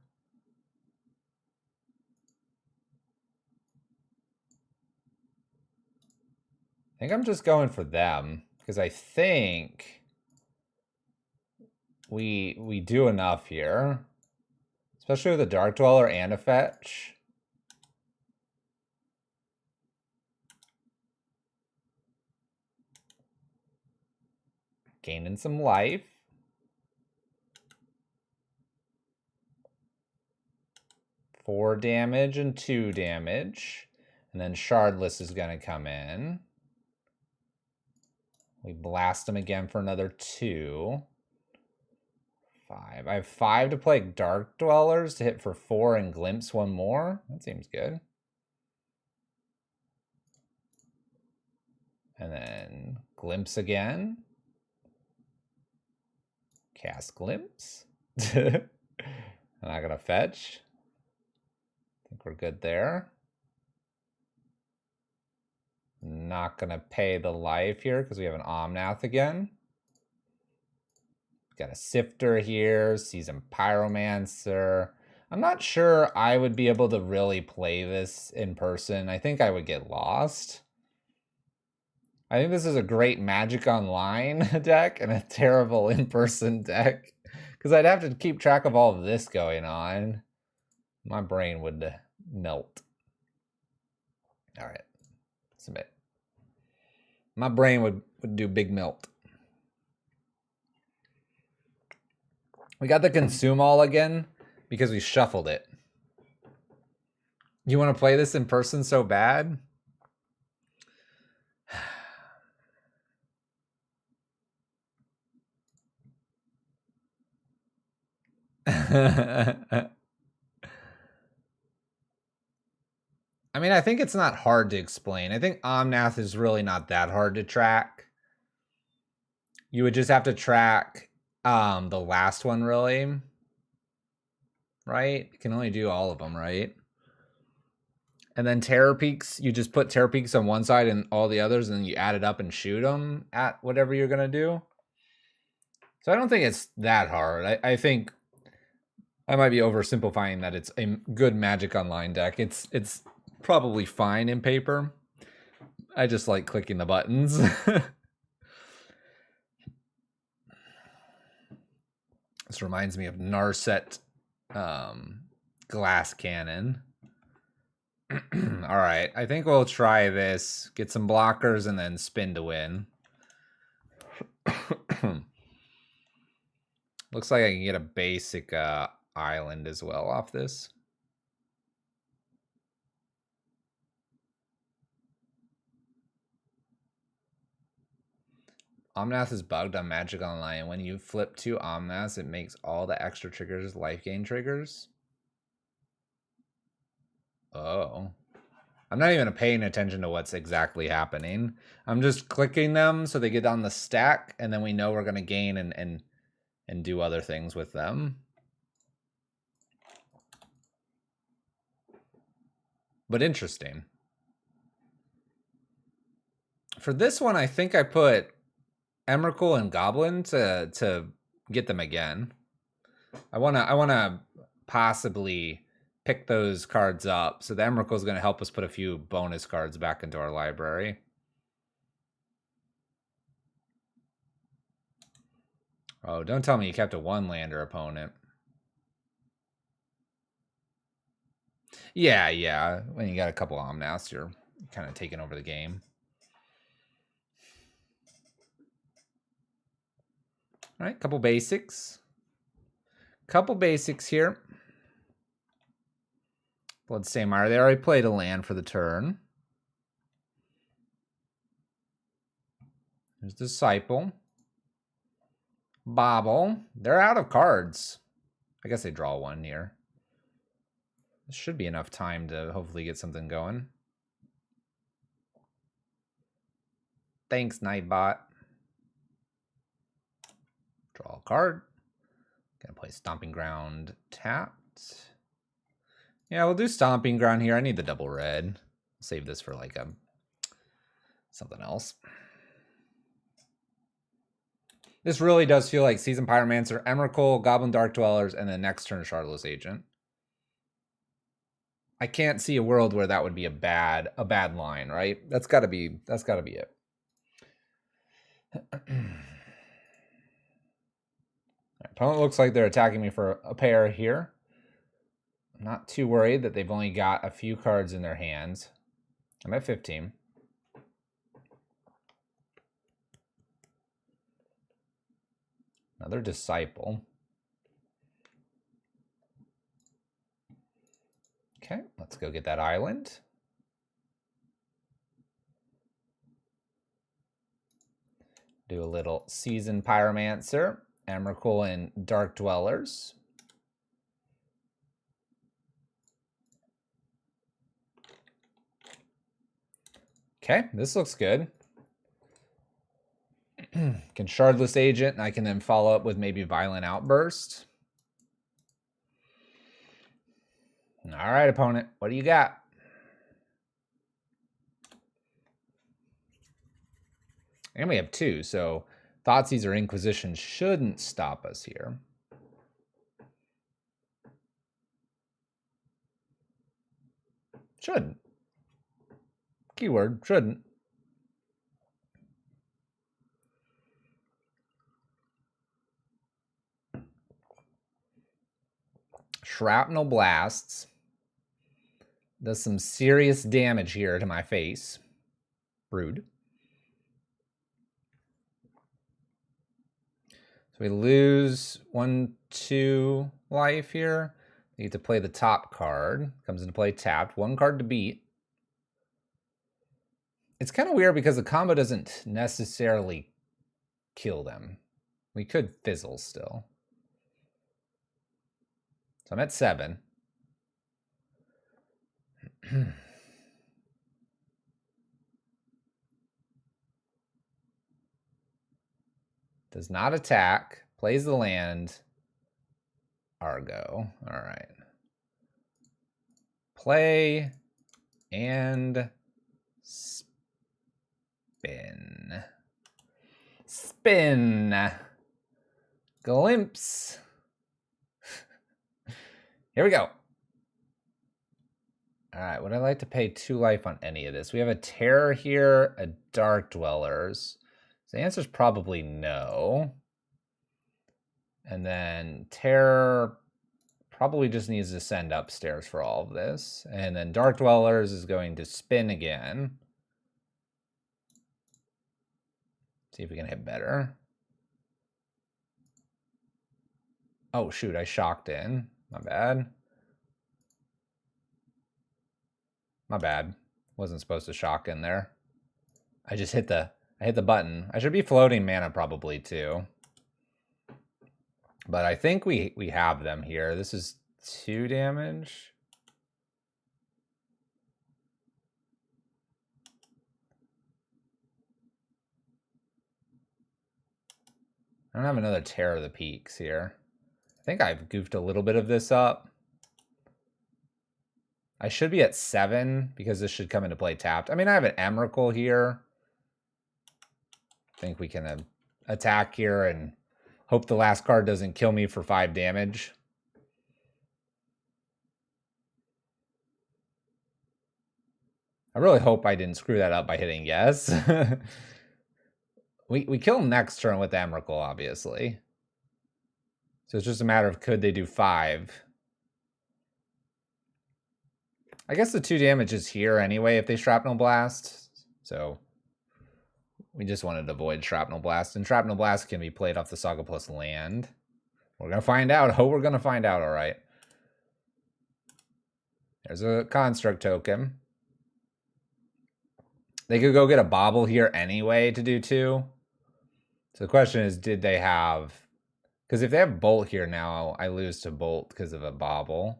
I think I'm just going for them because I think we do enough here, especially with a Dark Dweller and a fetch. Gaining some life. Four damage and 2 damage. And then Shardless is going to come in. We blast him again for another 2. 5. I have 5 to play Dark Dwellers to hit for 4 and Glimpse 1 more. That seems good. And then Glimpse again. Cast Glimpse. I'm not going to fetch. I think we're good there. Not going to pay the life here because we have an Omnath again. Got a Sifter here, Seasoned Pyromancer. I'm not sure I would be able to really play this in person. I think I would get lost. I think this is a great Magic Online deck and a terrible in-person deck. Because I'd have to keep track of all of this going on. My brain would melt. All right. Submit. My brain would do big melt. We got the Consume All again because we shuffled it. You want to play this in person so bad? I mean, I think it's not hard to explain. I think Omnath is really not that hard to track. You would just have to track the last one, really. Right? You can only do all of them, right? And then Terror Peaks, you just put Terror Peaks on one side and all the others, and then you add it up and shoot them at whatever you're going to do. So I don't think it's that hard. I think I might be oversimplifying that it's a good Magic Online deck. It's probably fine in paper. I just like clicking the buttons. This reminds me of Narset Glass Cannon. All right, I think we'll try this. Get some blockers and then spin to win. Looks like I can get a basic island as well off this. Omnath is bugged on Magic Online. When you flip 2 Omnaths, it makes all the extra triggers life gain triggers. Oh. I'm not even paying attention to what's exactly happening. I'm just clicking them so they get on the stack, and then we know we're going to gain and do other things with them. But interesting. For this one, I think I put Emrakul and Goblin to get them again. I wanna possibly pick those cards up. So the Emrakul is going to help us put a few bonus cards back into our library. Oh, don't tell me you kept a 1-lander opponent. Yeah. When you got a couple Omnaths, you're kind of taking over the game. All right, couple basics. Couple basics here. Bloodstainmire, they already played a land for the turn. There's Disciple. Bobble. They're out of cards. I guess they draw one here. This should be enough time to hopefully get something going. Thanks, Nightbot. Draw a card. Gonna play Stomping Ground tapped. Yeah, we'll do Stomping Ground here. I need the double red. Save this for like something else. This really does feel like Seasoned Pyromancer, Emrakul, Goblin Dark Dwellers, and then next turn Shardless Agent. I can't see a world where that would be a bad line, right? That's gotta be it. Opponent looks like they're attacking me for a pair here. I'm not too worried that they've only got a few cards in their hands. I'm at 15. Another Disciple. Okay, let's go get that island. Do a little Seasoned Pyromancer, Emrakul, and Dark Dwellers. Okay, this looks good. Can Shardless Agent, and I can then follow up with maybe Violent Outburst. All right, opponent, what do you got? And we have two, so Thoughtseize or Inquisition shouldn't stop us here. Shouldn't. Keyword, shouldn't. Shrapnel Blasts does some serious damage here to my face. Rude. So we lose 1-2 life here. We get to play the top card. Comes into play tapped. One card to beat. It's kind of weird because the combo doesn't necessarily kill them. We could fizzle still. So I'm at 7. Does not attack. Plays the land. Argo. All right. Play and spin. Spin. Glimpse. Here we go. All right, would I like to pay 2 life on any of this? We have a Terror here, a Dark Dwellers. So the answer is probably no. And then Terror probably just needs to send upstairs for all of this. And then Dark Dwellers is going to spin again. See if we can hit better. Oh, shoot, I shocked in. My bad. My bad. Wasn't supposed to shock in there. I just hit the button. I should be floating mana probably too. But I think we have them here. This is 2 damage. I don't have another Terror of the Peaks here. I think I've goofed a little bit of this up. I should be at 7 because this should come into play tapped. I mean, I have an Emrakul here. I think we can attack here and hope the last card doesn't kill me for 5 damage. I really hope I didn't screw that up by hitting yes. we kill him next turn with Emrakul, obviously. So it's just a matter of could they do 5. I guess the 2 damage is here anyway if they Shrapnel Blast. So We just wanted to avoid Shrapnel Blast, and Shrapnel Blast can be played off the Saga plus land. We're going to find out. Oh, we're going to find out, all right. There's a Construct token. They could go get a Bobble here anyway to do 2. So the question is, did they have... Because if they have Bolt here now, I lose to Bolt because of a Bobble.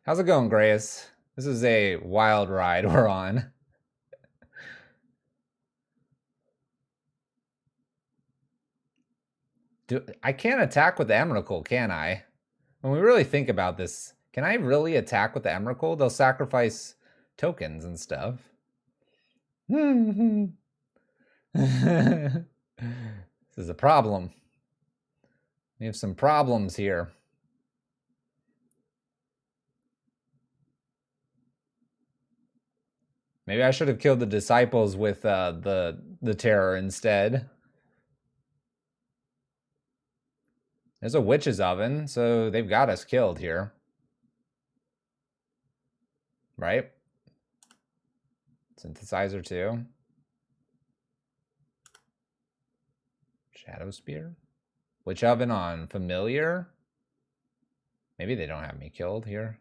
How's it going, Grace? This is a wild ride we're on. I can't attack with the Emrakul, can I? When we really think about this, can I really attack with the Emrakul? They'll sacrifice tokens and stuff. This is a problem. We have some problems here. Maybe I should have killed the Disciples with the Terror instead. There's a Witch's Oven, so they've got us killed here. Right? Synthesizer too. Shadow Spear. Witch Oven on Familiar. Maybe they don't have me killed here.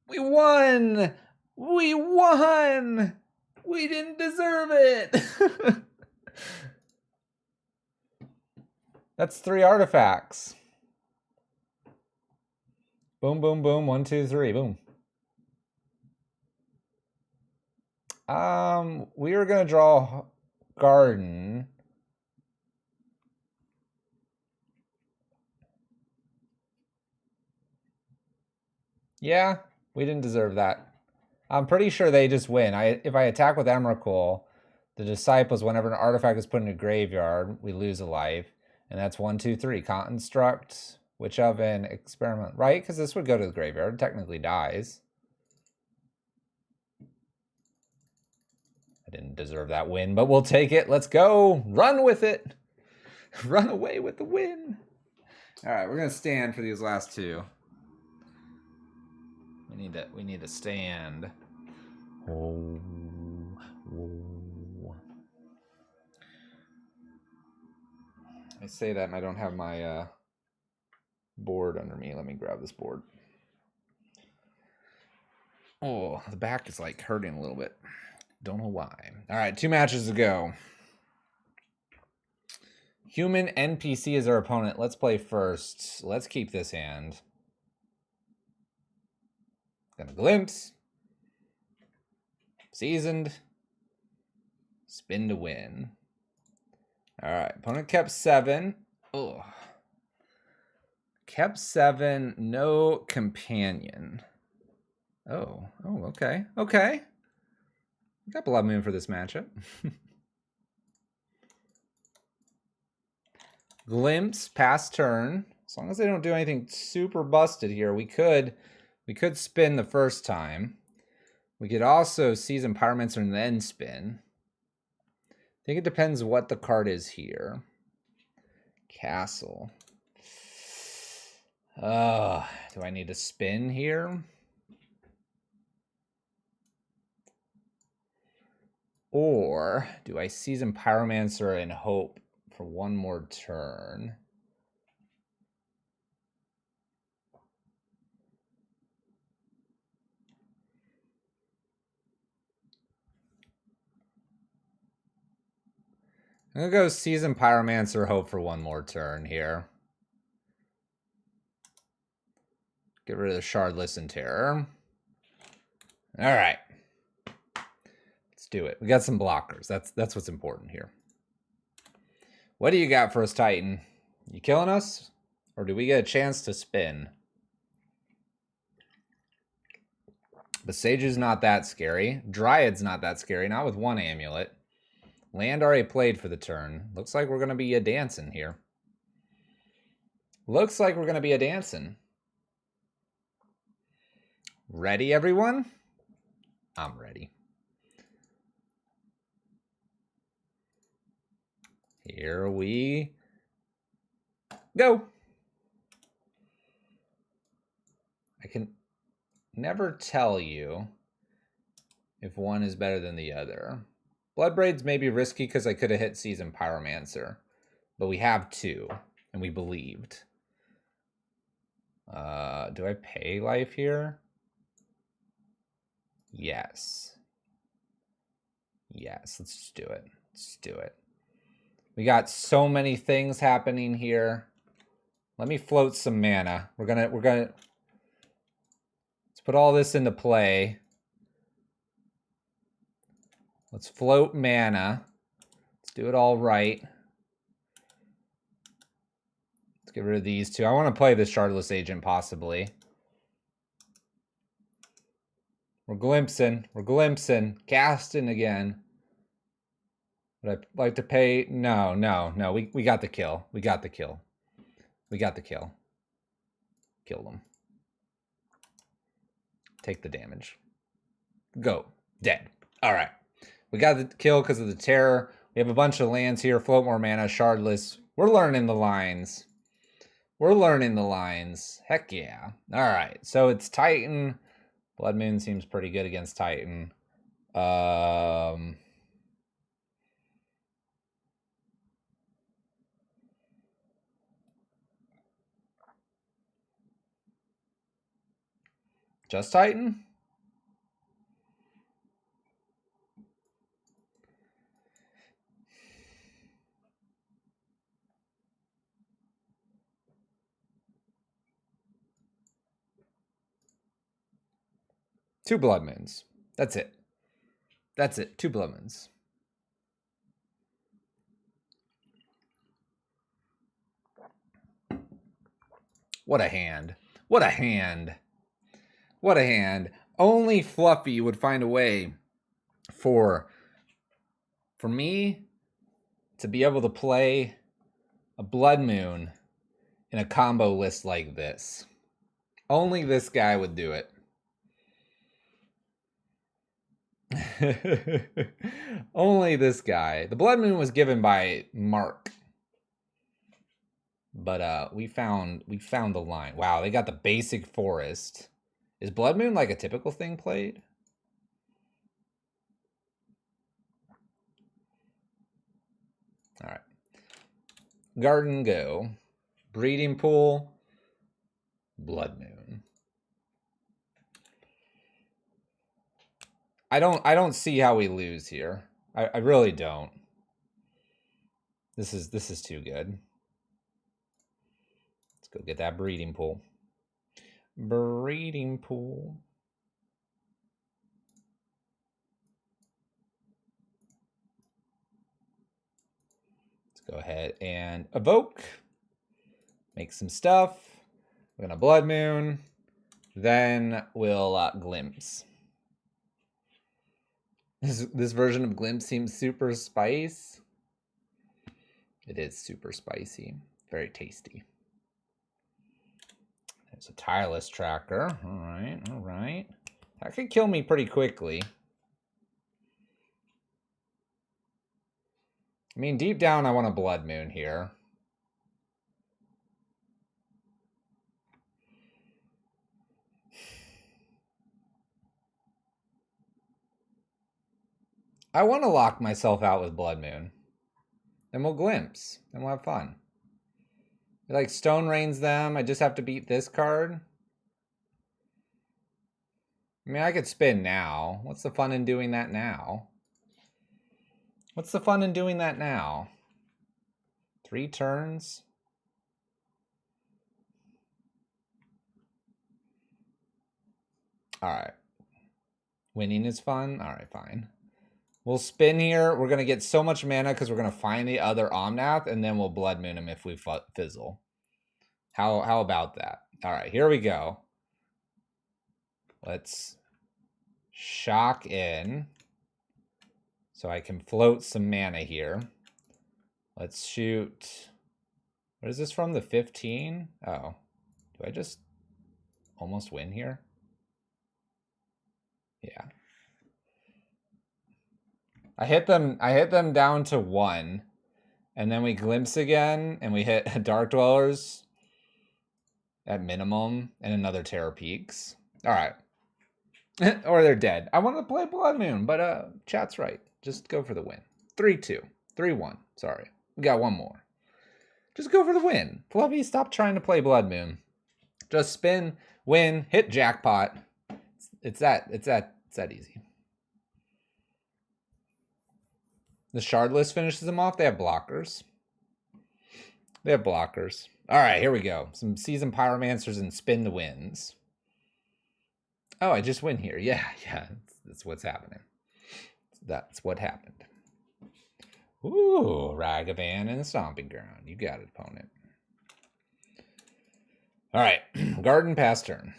We won! We won! We didn't deserve it! That's 3 artifacts. Boom, boom, boom. 1, 2, 3. Boom. We were going to draw Garden. Yeah, we didn't deserve that. I'm pretty sure they just win. If I attack with Emrakul, the Disciples, whenever an artifact is put in a graveyard, we lose a life. And that's 1, 2, 3. Construct, Witch Oven, Experiment. Right? Because this would go to the graveyard. It technically dies. I didn't deserve that win, but we'll take it. Let's go. Run with it. Run away with the win. All right, we're going to stand for these last 2. We need to stand. Oh. I say that and I don't have my board under me. Let me grab this board. Oh, the back is like hurting a little bit. Don't know why. All right, 2 matches to go. Human NPC is our opponent. Let's play first. Let's keep this hand. Gonna glimpse. Seasoned. Spin to win. All right, opponent kept 7. Oh. Kept 7, no companion. Oh, okay. Okay. Got blood moon for this matchup. Glimpse, pass turn. As long as they don't do anything super busted here, we could spin the first time. We could also Season Pyromancer and then spin. I think it depends what the card is here. Castle. Do I need to spin here? Or do I Season Pyromancer and hope for 1 more turn? I'm going to go Season Pyromancer, hope for 1 more turn here. Get rid of the Shardless and Terror. All right. Let's do it. We got some blockers. That's what's important here. What do you got for us, Titan? You killing us? Or do we get a chance to spin? The Sage is not that scary. Dryad's not that scary. Not with 1 amulet. Land already played for the turn. Looks like we're going to be a dancing here. Looks like we're going to be a dancing. Ready, everyone? I'm ready. Here we go. I can never tell you if one is better than the other. Bloodbraid's maybe risky because I could have hit Seasoned Pyromancer. But we have 2, and we believed. Do I pay life here? Yes. Yes, let's just do it. Let's do it. We got so many things happening here. Let me float some mana. We're gonna let's put all this into play. Let's float mana. Let's do it all right. Let's get rid of these 2. I want to play this Shardless Agent possibly. We're glimpsing. We're glimpsing. Casting again. Would I like to pay? No. We got the kill. We got the kill. We got the kill. Killed him. Take the damage. Go. Dead. All right. We got the kill because of the terror. We have a bunch of lands here. Float more mana. Shardless. We're learning the lines. We're learning the lines. Heck yeah. All right. So it's Titan. Blood Moon seems pretty good against Titan. Just Titan? Two Blood Moons. That's it. That's it. 2 Blood Moons. What a hand. What a hand. What a hand. Only Fluffy would find a way for me to be able to play a Blood Moon in a combo list like this. Only this guy would do it. Only this guy. The Blood Moon was given by Mark. But we found the line. Wow, they got the basic forest. Is Blood Moon like a typical thing played? All right. Garden go. Breeding pool. Blood Moon. I don't see how we lose here. I really don't. This is too good. Let's go get that breeding pool. Breeding pool. Let's go ahead and evoke. Make some stuff. We're gonna Blood Moon. Then we'll glimpse. This version of glimpse seems super spice. It is super spicy. Very tasty. There's a tireless tracker. All right, all right. That could kill me pretty quickly. I mean, deep down, I want a Blood Moon here. I want to lock myself out with Blood Moon. Then we'll glimpse. Then we'll have fun. It like Stone Rains them. I just have to beat this card. I mean, I could spin now. What's the fun in doing that now? What's the fun in doing that now? 3 turns? All right. Winning is fun? All right, fine. We'll spin here. We're going to get so much mana because we're going to find the other Omnath, and then we'll Blood Moon him if we fizzle. How about that? All right, here we go. Let's shock in so I can float some mana here. Let's shoot. What is this from? The 15? Oh, do I just almost win here? Yeah. I hit them down to 1, and then we glimpse again, and we hit Dark Dwellers at minimum, and another Terror Peaks. All right. Or they're dead. I want to play Blood Moon, but chat's right. Just go for the win. 3-2. 3-1. Sorry. We got one more. Just go for the win. Fluffy, stop trying to play Blood Moon. Just spin, win, hit jackpot. It's that easy. The Shardless finishes them off. They have blockers. All right, here we go. Some Seasoned Pyromancers and spin the wins. Oh, I just win here. Yeah. That's what's happening. That's what happened. Ooh, Ragavan and the Stomping Ground. You got it, opponent. All right, Garden pass turn.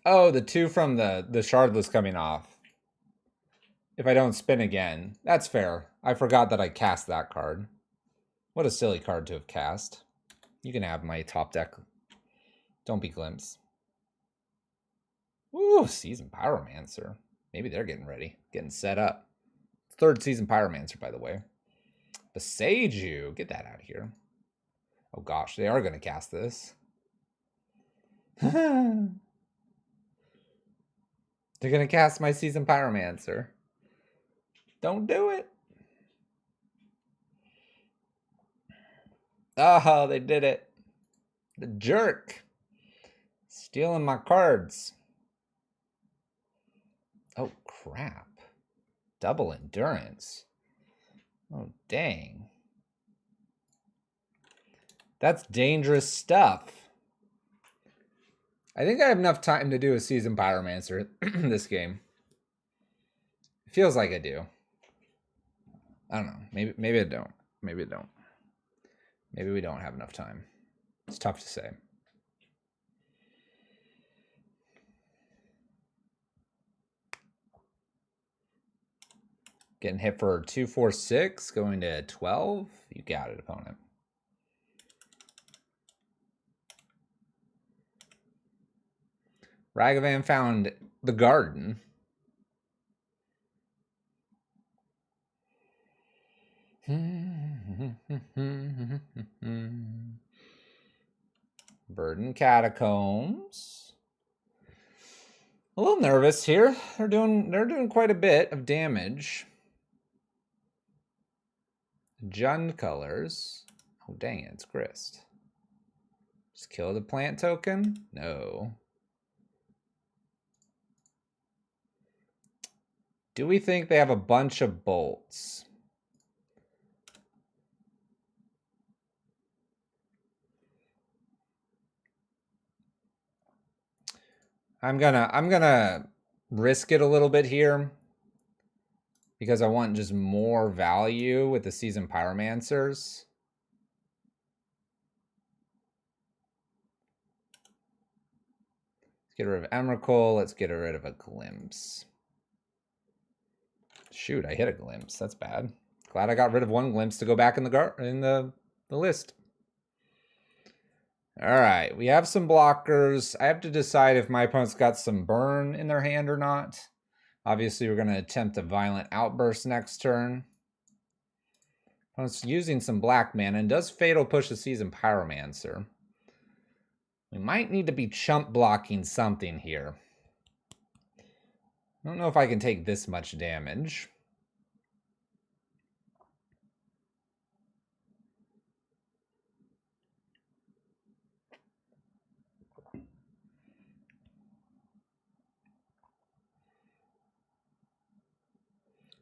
Oh, the 2 from the Shardless coming off. If I don't spin again. That's fair. I forgot that I cast that card. What a silly card to have cast. You can have my top deck. Don't be Glimpse. Ooh, Seasoned Pyromancer. Maybe they're getting ready. Getting set up. 3rd Seasoned Pyromancer, by the way. Beseiju. Get that out of here. Oh gosh, they are going to cast this. They're going to cast my Seasoned Pyromancer. Don't do it. Oh, they did it. The jerk. Stealing my cards. Oh, crap. Double endurance. Oh, dang. That's dangerous stuff. I think I have enough time to do a Seasoned Pyromancer this game. It feels like I do. I don't know. Maybe I don't. Maybe I don't. Maybe we don't have enough time. It's tough to say. Getting hit for 2, 4, 6, going to 12. You got it, opponent. Ragavan found the garden. Verdant Catacombs. A little nervous here. They're doing quite a bit of damage. Jund colors. Oh dang it, it's Grist. Just kill the plant token? No. Do we think they have a bunch of bolts? I'm gonna risk it a little bit here because I want just more value with the Seasoned Pyromancers. Let's get rid of Emrakul. Let's get rid of a Glimpse. Shoot, I hit a Glimpse. That's bad. Glad I got rid of one Glimpse to go back in the list. All right, we have some blockers. I have to decide if my opponent's got some burn in their hand or not. Obviously, we're going to attempt a Violent Outburst next turn. Opponent's using some black mana and does Fatal Push the Seasoned Pyromancer. We might need to be chump blocking something here. I don't know if I can take this much damage.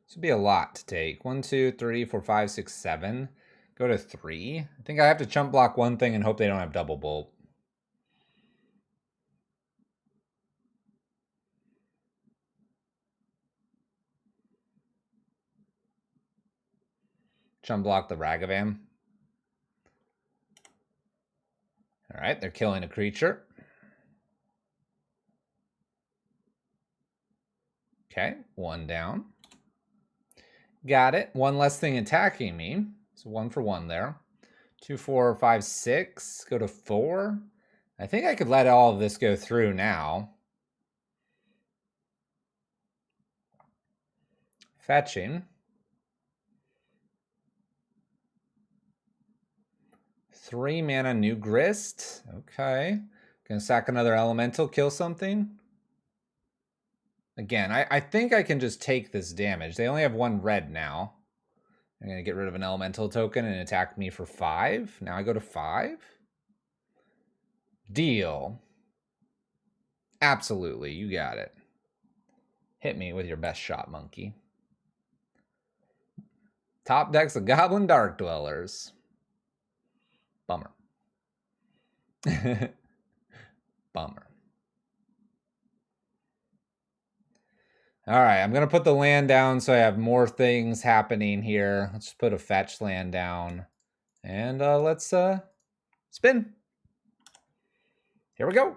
This would be a lot to take. 1, 2, 3, 4, 5, 6, 7. Go to 3. I think I have to chump block one thing and hope they don't have double bolt. Chump block the Ragavan. All right, they're killing a creature. Okay, 1 down. Got it. 1 less thing attacking me. So 1 for 1 there. 2, 4, 5, 6. Go to 4. I think I could let all of this go through now. Fetching. 3 mana new grist. Okay. Gonna sack another elemental, kill something. Again, I think I can just take this damage. They only have 1 red now. I'm gonna get rid of an elemental token and attack me for 5. Now I go to 5. Deal. Absolutely, you got it. Hit me with your best shot, monkey. Top deck's of Goblin Dark Dwellers. Bummer. Bummer. All right, I'm going to put the land down so I have more things happening here. Let's just put a fetch land down. And let's spin. Here we go.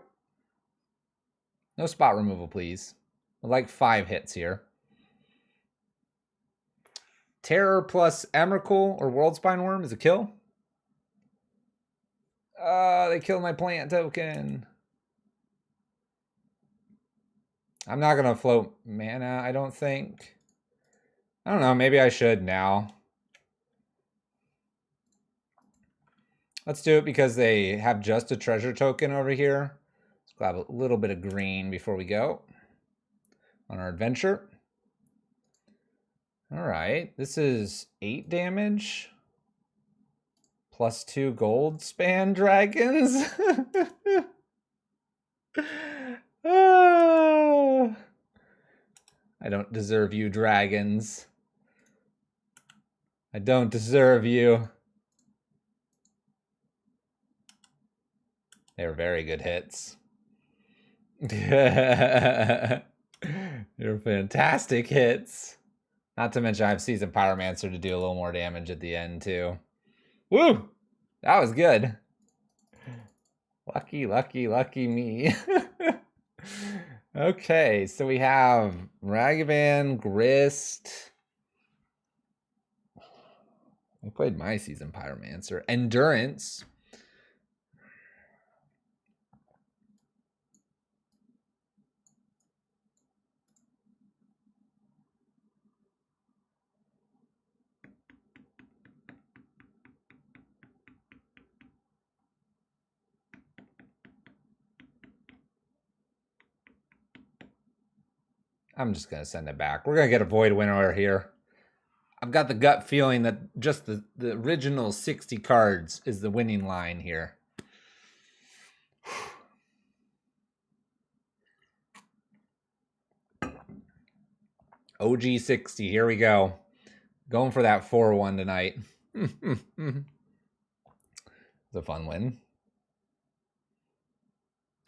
No spot removal, please. I'd like 5 hits here. Terror plus Emrakul or World Spine Worm is a kill. They killed my plant token. I'm not going to float mana, I don't think. I don't know, maybe I should now. Let's do it because they have just a treasure token over here. Let's grab a little bit of green before we go on our adventure. All right, this is 8 damage. Plus 2 gold span dragons. Oh, I don't deserve you, dragons. I don't deserve you. They were very good hits. They're fantastic hits. Not to mention I have Seasoned Pyromancer to do a little more damage at the end too. Woo! That was good. Lucky, lucky, lucky me. Okay, so we have Ragavan, Grist. I played my Seasoned Pyromancer. Endurance. I'm just going to send it back. We're going to get a Void Winnower here. I've got the gut feeling that just the original 60 cards is the winning line here. OG 60, here we go. Going for that 4-1 tonight. It's a fun win.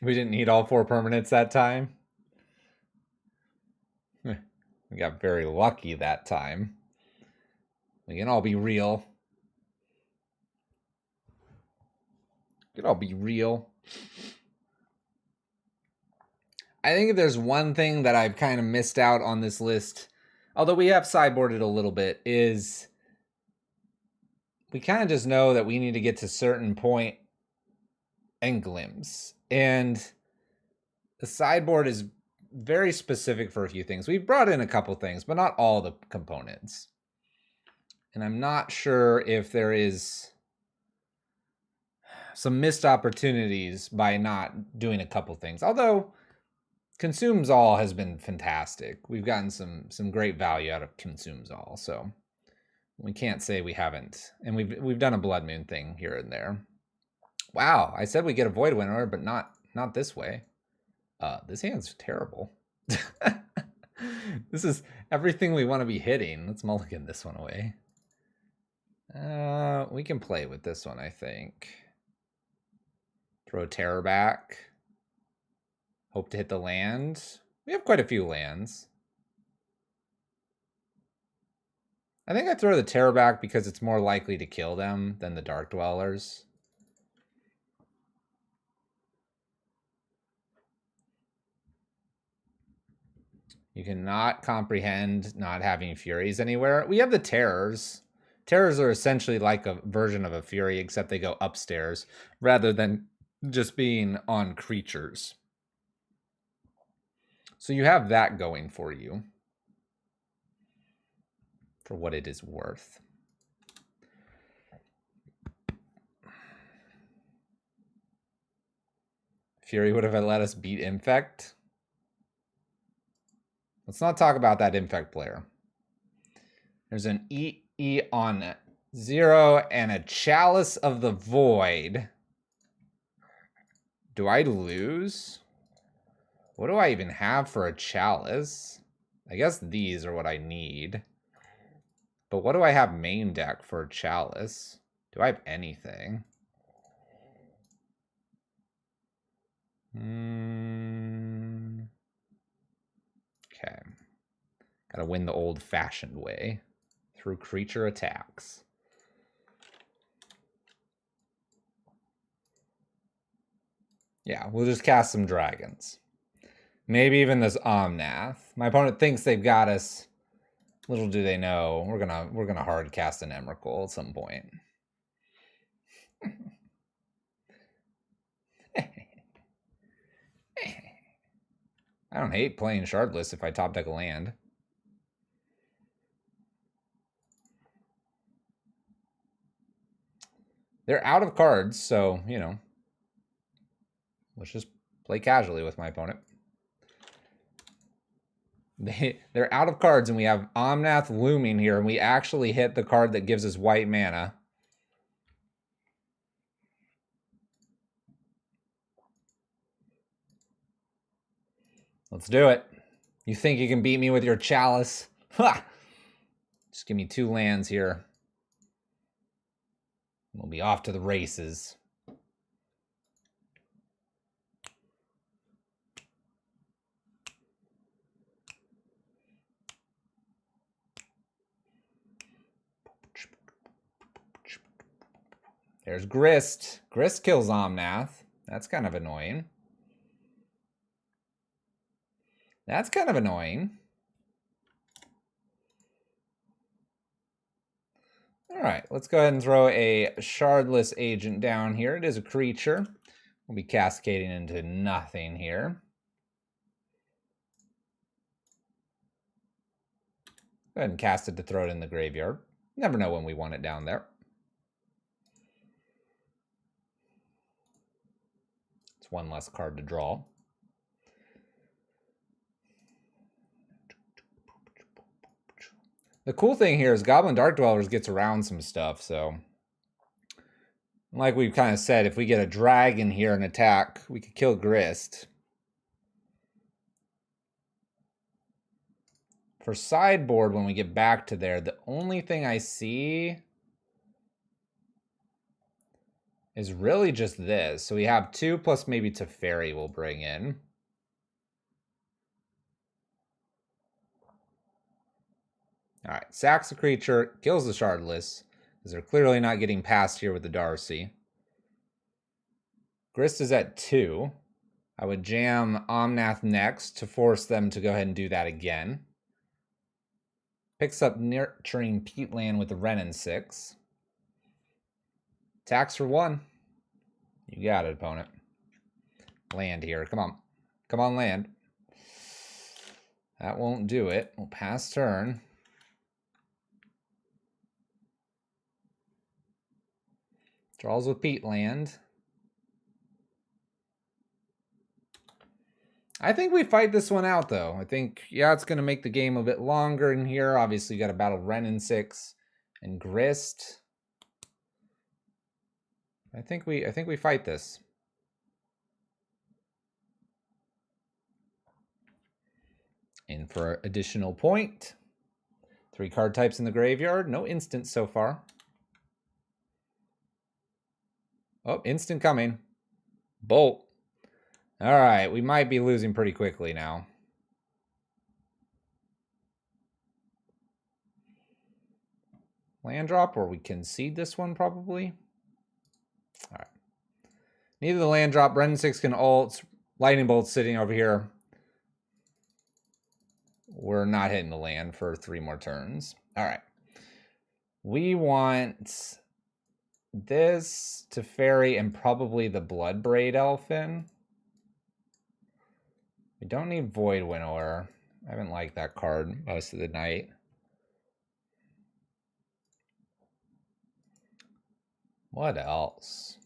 We didn't need all 4 permanents that time. We got very lucky that time. We can all be real. We can all be real. I think if there's one thing that I've kind of missed out on this list, although we have sideboarded a little bit, is we kind of just know that we need to get to certain point and glimpse. And the sideboard is very specific for a few things. We've brought in a couple things, but not all the components. And I'm not sure if there is some missed opportunities by not doing a couple things. Although Consumes All has been fantastic. We've gotten some great value out of Consumes All, so we can't say we haven't. And we've done a Blood Moon thing here and there. Wow, I said we get a Void Winnower, but not this way. This hand's terrible. This is everything we want to be hitting. Let's mulligan this one away. We can play with this one, I think. Throw Terror back. Hope to hit the land. We have quite a few lands. I think I throw the Terror back because it's more likely to kill them than the Dark Dwellers. You cannot comprehend not having Furies anywhere. We have the Terrors. Terrors are essentially like a version of a Fury, except they go upstairs rather than just being on creatures. So you have that going for you, for what it is worth. Fury would have let us beat Infect. Let's not talk about that Infect player. There's an EE on 0 and a Chalice of the Void. Do I lose? What do I even have for a Chalice? I guess these are what I need. But what do I have main deck for a Chalice? Do I have anything? Okay. Gotta win the old-fashioned way. Through creature attacks. Yeah, we'll just cast some dragons. Maybe even this Omnath. My opponent thinks they've got us. Little do they know, we're gonna hard cast an Emrakul at some point. I don't hate playing Shardless if I top deck a land. They're out of cards, so, you know. Let's just play casually with my opponent. They're out of cards, and we have Omnath looming here, and we actually hit the card that gives us white mana. Let's do it. You think you can beat me with your Chalice? Ha! Just give me 2 lands here. We'll be off to the races. There's Grist. Grist kills Omnath. That's kind of annoying. That's kind of annoying. All right, let's go ahead and throw a Shardless Agent down here. It is a creature. We'll be cascading into nothing here. Go ahead and cast it to throw it in the graveyard. Never know when we want it down there. It's 1 less card to draw. The cool thing here is Goblin Dark Dwellers gets around some stuff, so like we've kind of said, if we get a dragon here and attack, we could kill Grist. For sideboard, when we get back to there, the only thing I see is really just this. So we have 2 plus maybe Teferi we'll bring in. All right, sacks a creature, kills the Shardless, because they're clearly not getting past here with the Darcy. Grist is at 2. I would jam Omnath next to force them to go ahead and do that again. Picks up Nurturing Peatland with the Wrenn 6. Attacks for 1. You got it, opponent. Land here. Come on. Come on, land. That won't do it. We'll pass turn. Draws with Peatland. I think we fight this one out, though. I think, yeah, it's going to make the game a bit longer in here. Obviously, you got to battle Wrenn 6 and Grist. I think we fight this. In for additional point. 3 card types in the graveyard. No instant so far. Oh, instant coming. Bolt. All right, we might be losing pretty quickly now. Land drop, or we concede this one probably. All right. Neither the land drop. Wrenn 6 can ult. Lightning Bolt's sitting over here. We're not hitting the land for 3 more turns. All right. We want this Teferi and probably the Bloodbraid Elf in. We don't need Void Winnower. I haven't liked that card most of the night. What else?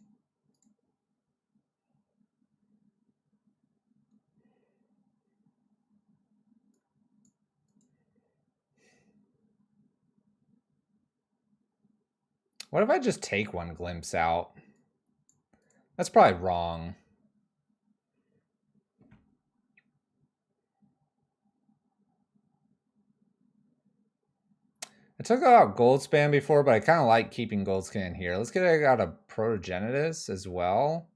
What if I just take one glimpse out? That's probably wrong. I took out Goldspan before, but I kind of like keeping Goldspan here. Let's get out a Protogenitus as well.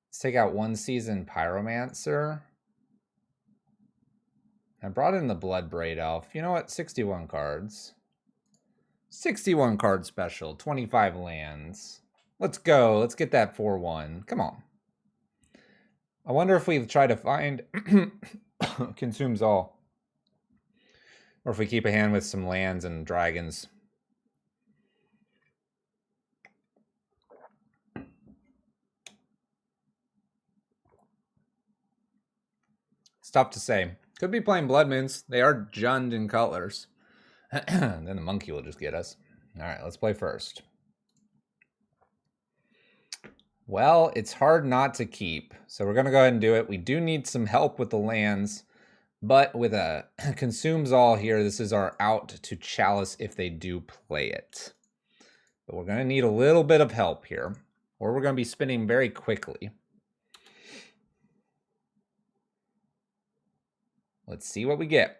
Let's take out one season Pyromancer. I brought in the Blood Braid Elf. You know what? 61 cards. 61 card special. 25 lands. Let's go. Let's get that 4-1. Come on. I wonder if we try to find Consumes All. Or if we keep a hand with some lands and dragons. It's tough to say. Could be playing Blood Moons. They are Jund and Cutlers. Then the monkey will just get us. All right, let's play first. Well, it's hard not to keep. So we're going to go ahead and do it. We do need some help with the lands. But with a Consumes All here, this is our out to Chalice if they do play it. But we're going to need a little bit of help here, or we're going to be spinning very quickly. Let's see what we get.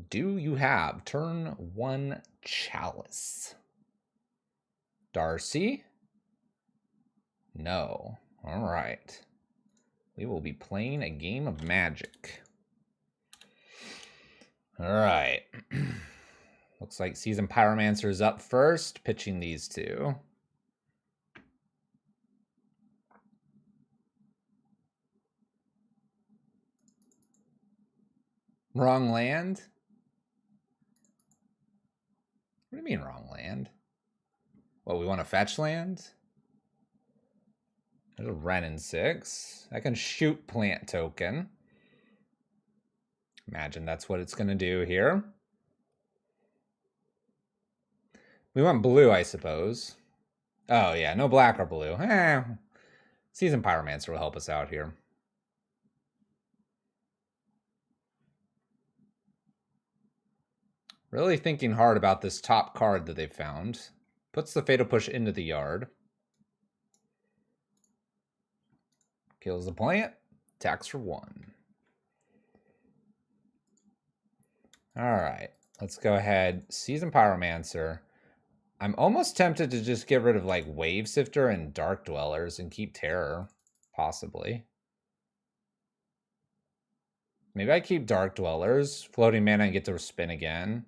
Do you have turn 1 Chalice? Darcy? No. All right. We will be playing a game of Magic. All right. Looks like Season Pyromancer is up first, pitching these two. Wrong land? What do you mean wrong land? What, we want to fetch land? There's a Wrenn and 6. I can shoot plant token. Imagine that's what it's going to do here. We want blue, I suppose. Oh, yeah, no black or blue. Season Pyromancer will help us out here. Really thinking hard about this top card that they found. Puts the Fatal Push into the yard. Kills the plant. Attacks for 1. All right. Let's go ahead. Season Pyromancer. I'm almost tempted to just get rid of like Wave Sifter and Dark Dwellers and keep Terror. Possibly. Maybe I keep Dark Dwellers. Floating mana and get to spin again.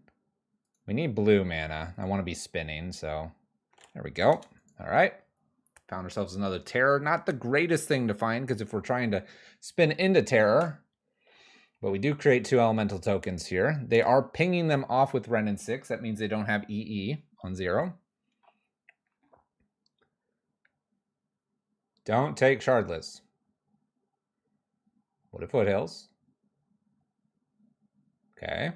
We need blue mana. I want to be spinning, so there we go. All right. Found ourselves another Terror. Not the greatest thing to find, because if we're trying to spin into Terror, but we do create 2 elemental tokens here. They are pinging them off with Wrenn and 6. That means they don't have EE on 0. Don't take Shardless. What if Foothills? Okay.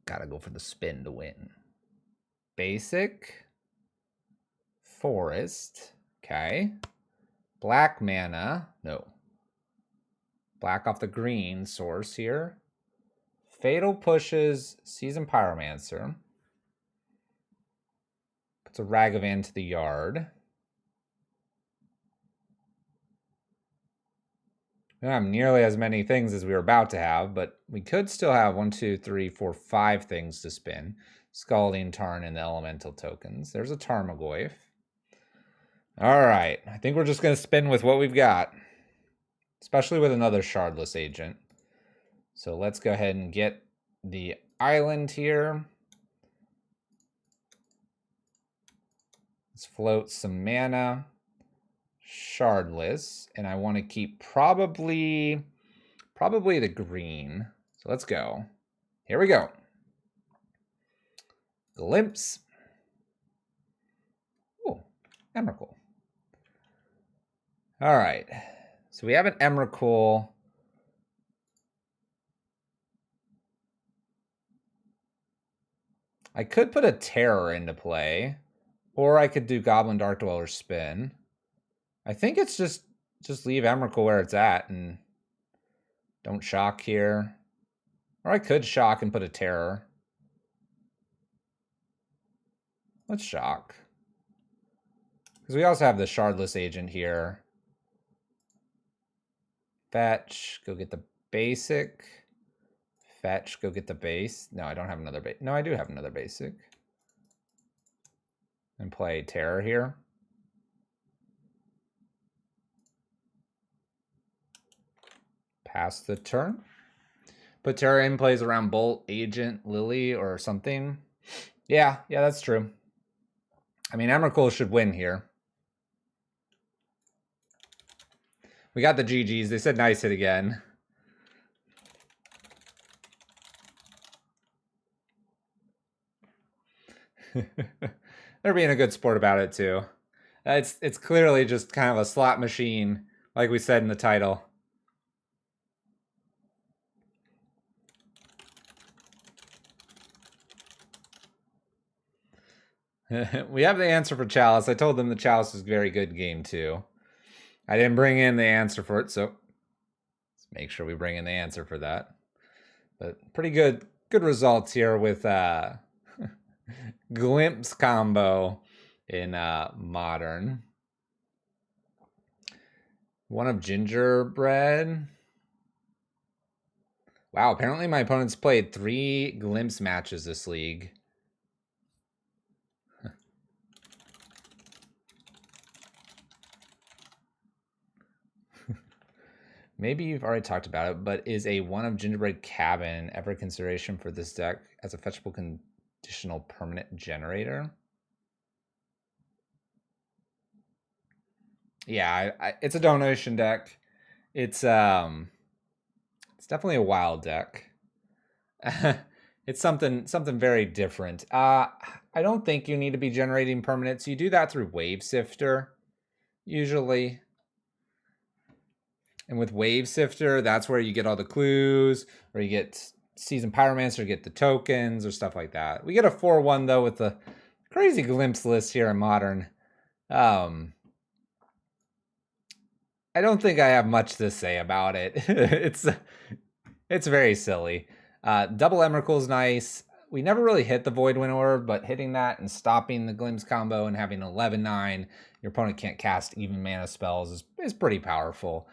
Gotta go for the spin to win. Basic. Forest. Okay. Black mana. No. Black off the green source here. Fatal Pushes Season Pyromancer. Puts a Ragavan to the yard. We don't have nearly as many things as we were about to have, but we could still have 1, 2, 3, 4, 5 things to spin. Scalding Tarn and the elemental tokens. There's a Tarmogoyf. All right. I think we're just going to spin with what we've got, especially with another Shardless agent. So let's go ahead and get the island here. Let's float some mana. Shardless, and I want to keep probably the green. So let's go. Here we go. Glimpse. Oh, Emrakul. All right. So we have an Emrakul. I could put a Terror into play. Or I could do Goblin Dark Dweller spin. I think it's just leave Emrakul where it's at and don't shock here. Or I could shock and put a terror. Let's shock. Because we also have the Shardless Agent here. Fetch, go get the basic. Fetch, go get the base. No, I don't have another base. No, I do have another basic. And play terror here. Pass the turn. Put terror in plays around Bolt, Agent, Lily, or something. Yeah, that's true. I mean, Emrakul should win here. We got the GGs. They said nice hit again. They're being a good sport about it too. It's clearly just kind of a slot machine, like we said in the title. We have the answer for Chalice. I told them the Chalice is a very good game too. I didn't bring in the answer for it, so let's make sure we bring in the answer for that. But pretty good results here with Glimpse combo in Modern. One of Gingerbread. Wow, apparently my opponent's played 3 Glimpse matches this league. Maybe you've already talked about it, but is a One of Gingerbread Cabin ever a consideration for this deck as a fetchable conditional permanent generator? Yeah, it's a donation deck. It's definitely a wild deck. It's something very different. I don't think you need to be generating permanents. You do that through Wave Sifter, usually. And with Wave Sifter, that's where you get all the clues, or you get Seasoned Pyromancer, or get the tokens, or stuff like that. We get a 4-1, though, with the crazy Glimpse list here in Modern. I don't think I have much to say about it. It's very silly. Double Emrakul is nice. We never really hit the Void Wind Orb, but hitting that and stopping the Glimpse combo and having 11-9, your opponent can't cast even mana spells is pretty powerful.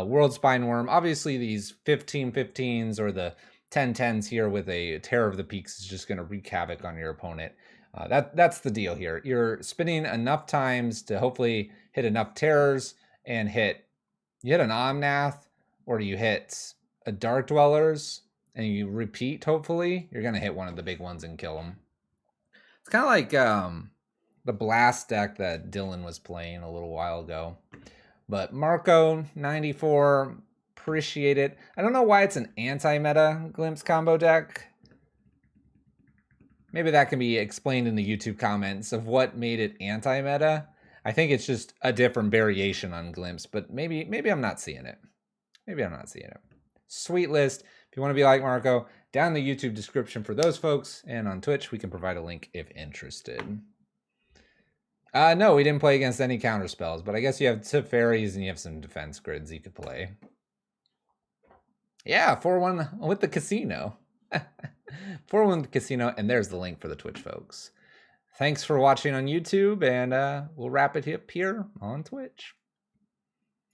World Spine Worm, obviously these 15-15s or the 10-10s here with a Terror of the Peaks is just going to wreak havoc on your opponent. That's the deal here. You're spinning enough times to hopefully hit enough terrors and you hit an Omnath, or you hit a Dark Dwellers, and you repeat, hopefully, you're going to hit one of the big ones and kill them. It's kind of like the Blast deck that Dylan was playing a little while ago. But Marco, 94, appreciate it. I don't know why it's an anti-meta Glimpse combo deck. Maybe that can be explained in the YouTube comments of what made it anti-meta. I think it's just a different variation on Glimpse, but maybe I'm not seeing it. Maybe I'm not seeing it. Sweet list. If you want to be like Marco, down in the YouTube description for those folks, and on Twitch, we can provide a link if interested. No, we didn't play against any counter spells, but I guess you have Teferis and you have some defense grids you could play. Yeah, 4-1 with the casino. 4-1 with the casino, and there's the link for the Twitch folks. Thanks for watching on YouTube, and we'll wrap it up here on Twitch.